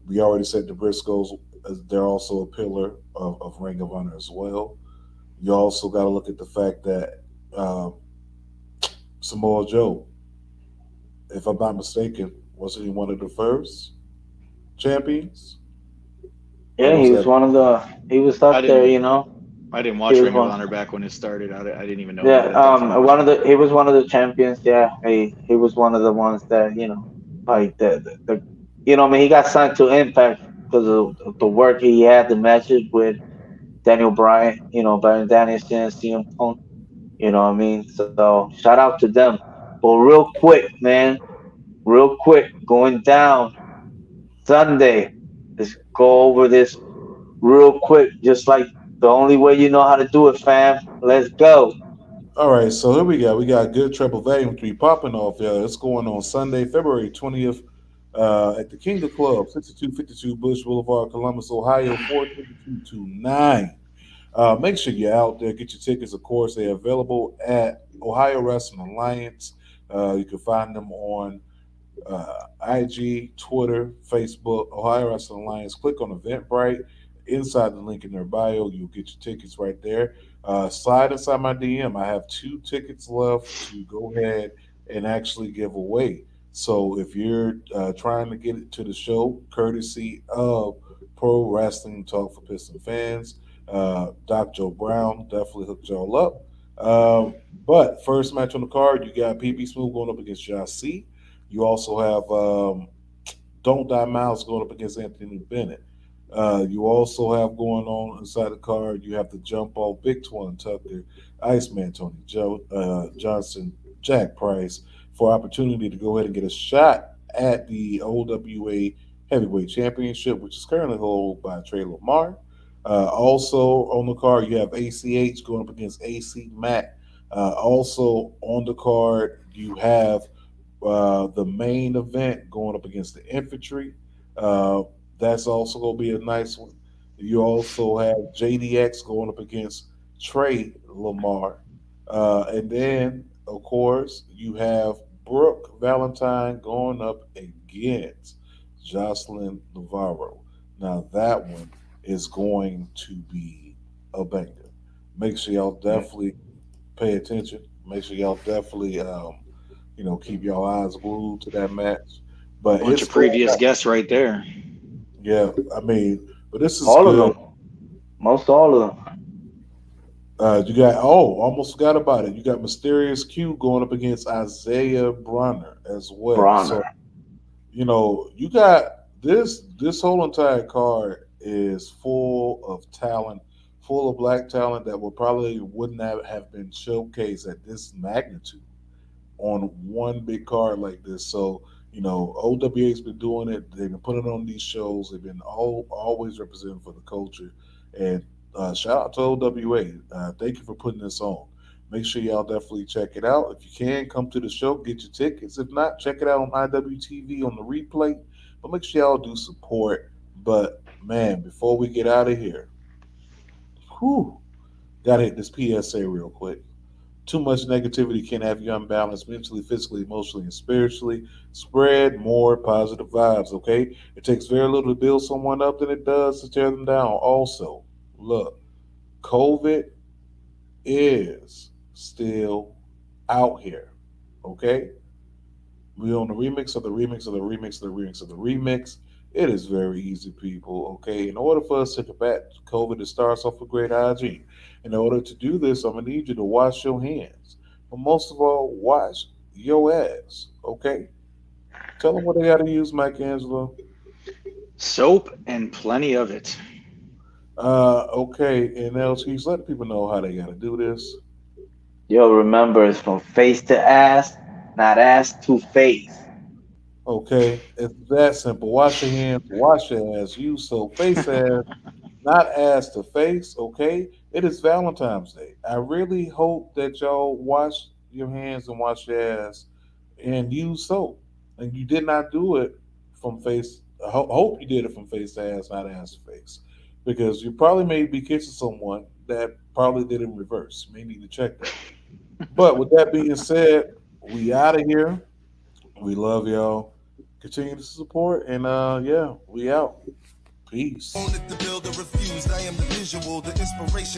We already said the Briscoes, they're also a pillar of Ring of Honor as well. You also got to look at the fact that Samoa Joe, if I'm not mistaken, wasn't he one of the first champions? Yeah, he was one of the. He was up there, I didn't watch Ring of Honor back when it started. I didn't even know. Yeah, he was one of the champions. Yeah, he was one of the ones that like the I mean, he got signed to Impact because of the work he had, the matches with Daniel Bryan, Bryan Danielson, CM Punk. You know what I mean? So shout out to them. But real quick, man, going down Sunday. Let's go over this real quick, just like the only way you know how to do it, fam. Let's go. All right, so here we go. We got good Triple Volume 3 popping off. Yeah, it's going on Sunday, February 20th at the Kingdom Club, 6252 Bush Boulevard, Columbus, Ohio, 43229. Make sure you're out there. Get your tickets. Of course, they're available at Ohio Wrestling Alliance. You can find them on IG, Twitter, Facebook, Ohio Wrestling Alliance. Click on Eventbrite. Inside the link in their bio, you'll get your tickets right there. Slide inside my DM. I have 2 tickets left to go ahead and actually give away. So if you're trying to get it to the show, courtesy of Pro Wrestling Talk for Piston fans, Doc Joe Brown definitely hooked y'all up. But first match on the card, you got PB Smooth going up against Josh C. You also have Don't Die Miles going up against Anthony Bennett. You also have going on inside the card, you have the Jump Off Big Twin Tucker, Iceman Tony Johnson, Jack Price for opportunity to go ahead and get a shot at the OWA Heavyweight Championship, which is currently held by Trey Lamar. Also on the card, you have ACH going up against AC Mack. Also on the card, you have the main event going up against the Infantry. That's also going to be a nice one. You also have JDX going up against Trey Lamar. And then, of course, you have Brooke Valentine going up against Jocelyn Navarro. Now, that one is going to be a banger. Make sure y'all definitely pay attention. Make sure y'all definitely, keep your eyes glued to that match. But bunch of previous guests right there. Yeah, I mean, but this is all good. of them. Most all of them. You got almost forgot about it. You got Mysterious Q going up against Isaiah Bronner as well. So, you got this whole entire card is full of talent, full of black talent that wouldn't have been showcased at this magnitude on one big card like this. So, OWA's been doing it. They've been putting on these shows. They've been always representing for the culture. And shout out to OWA. Thank you for putting this on. Make sure y'all definitely check it out. If you can, come to the show, get your tickets. If not, check it out on IWTV on the replay. But make sure y'all do support. But, man, before we get out of here, gotta hit this PSA real quick. Too much negativity can have you unbalanced mentally, physically, emotionally, and spiritually. Spread more positive vibes, okay? It takes very little to build someone up than it does to tear them down. Also, look, COVID is still out here. Okay? We on the remix of the remix of the remix of the remix of the remix. It is very easy, people. Okay? In order for us to combat COVID, it starts off with great hygiene. In order to do this, I'm going to need you to wash your hands. But most of all, wash your ass. Okay? Tell them what they got to use, Mike Angelo. Soap and plenty of it. Okay, and LT's let people know how they got to do this. Yo, remember, it's from face to ass, not ass to face. Okay, it's that simple. Wash your hands, wash your ass, use soap, face ass, not ass to face. Okay, it is Valentine's Day. I really hope that y'all wash your hands and wash your ass and use soap. And you did not do it from face. I hope you did it from face to ass, not ass to face, because you probably may be kissing someone that probably did it in reverse. You may need to check that. But with that being said, we out of here. We love y'all. Continue to support, and yeah, we out. Peace. The builder refused. I am the visual, the inspiration.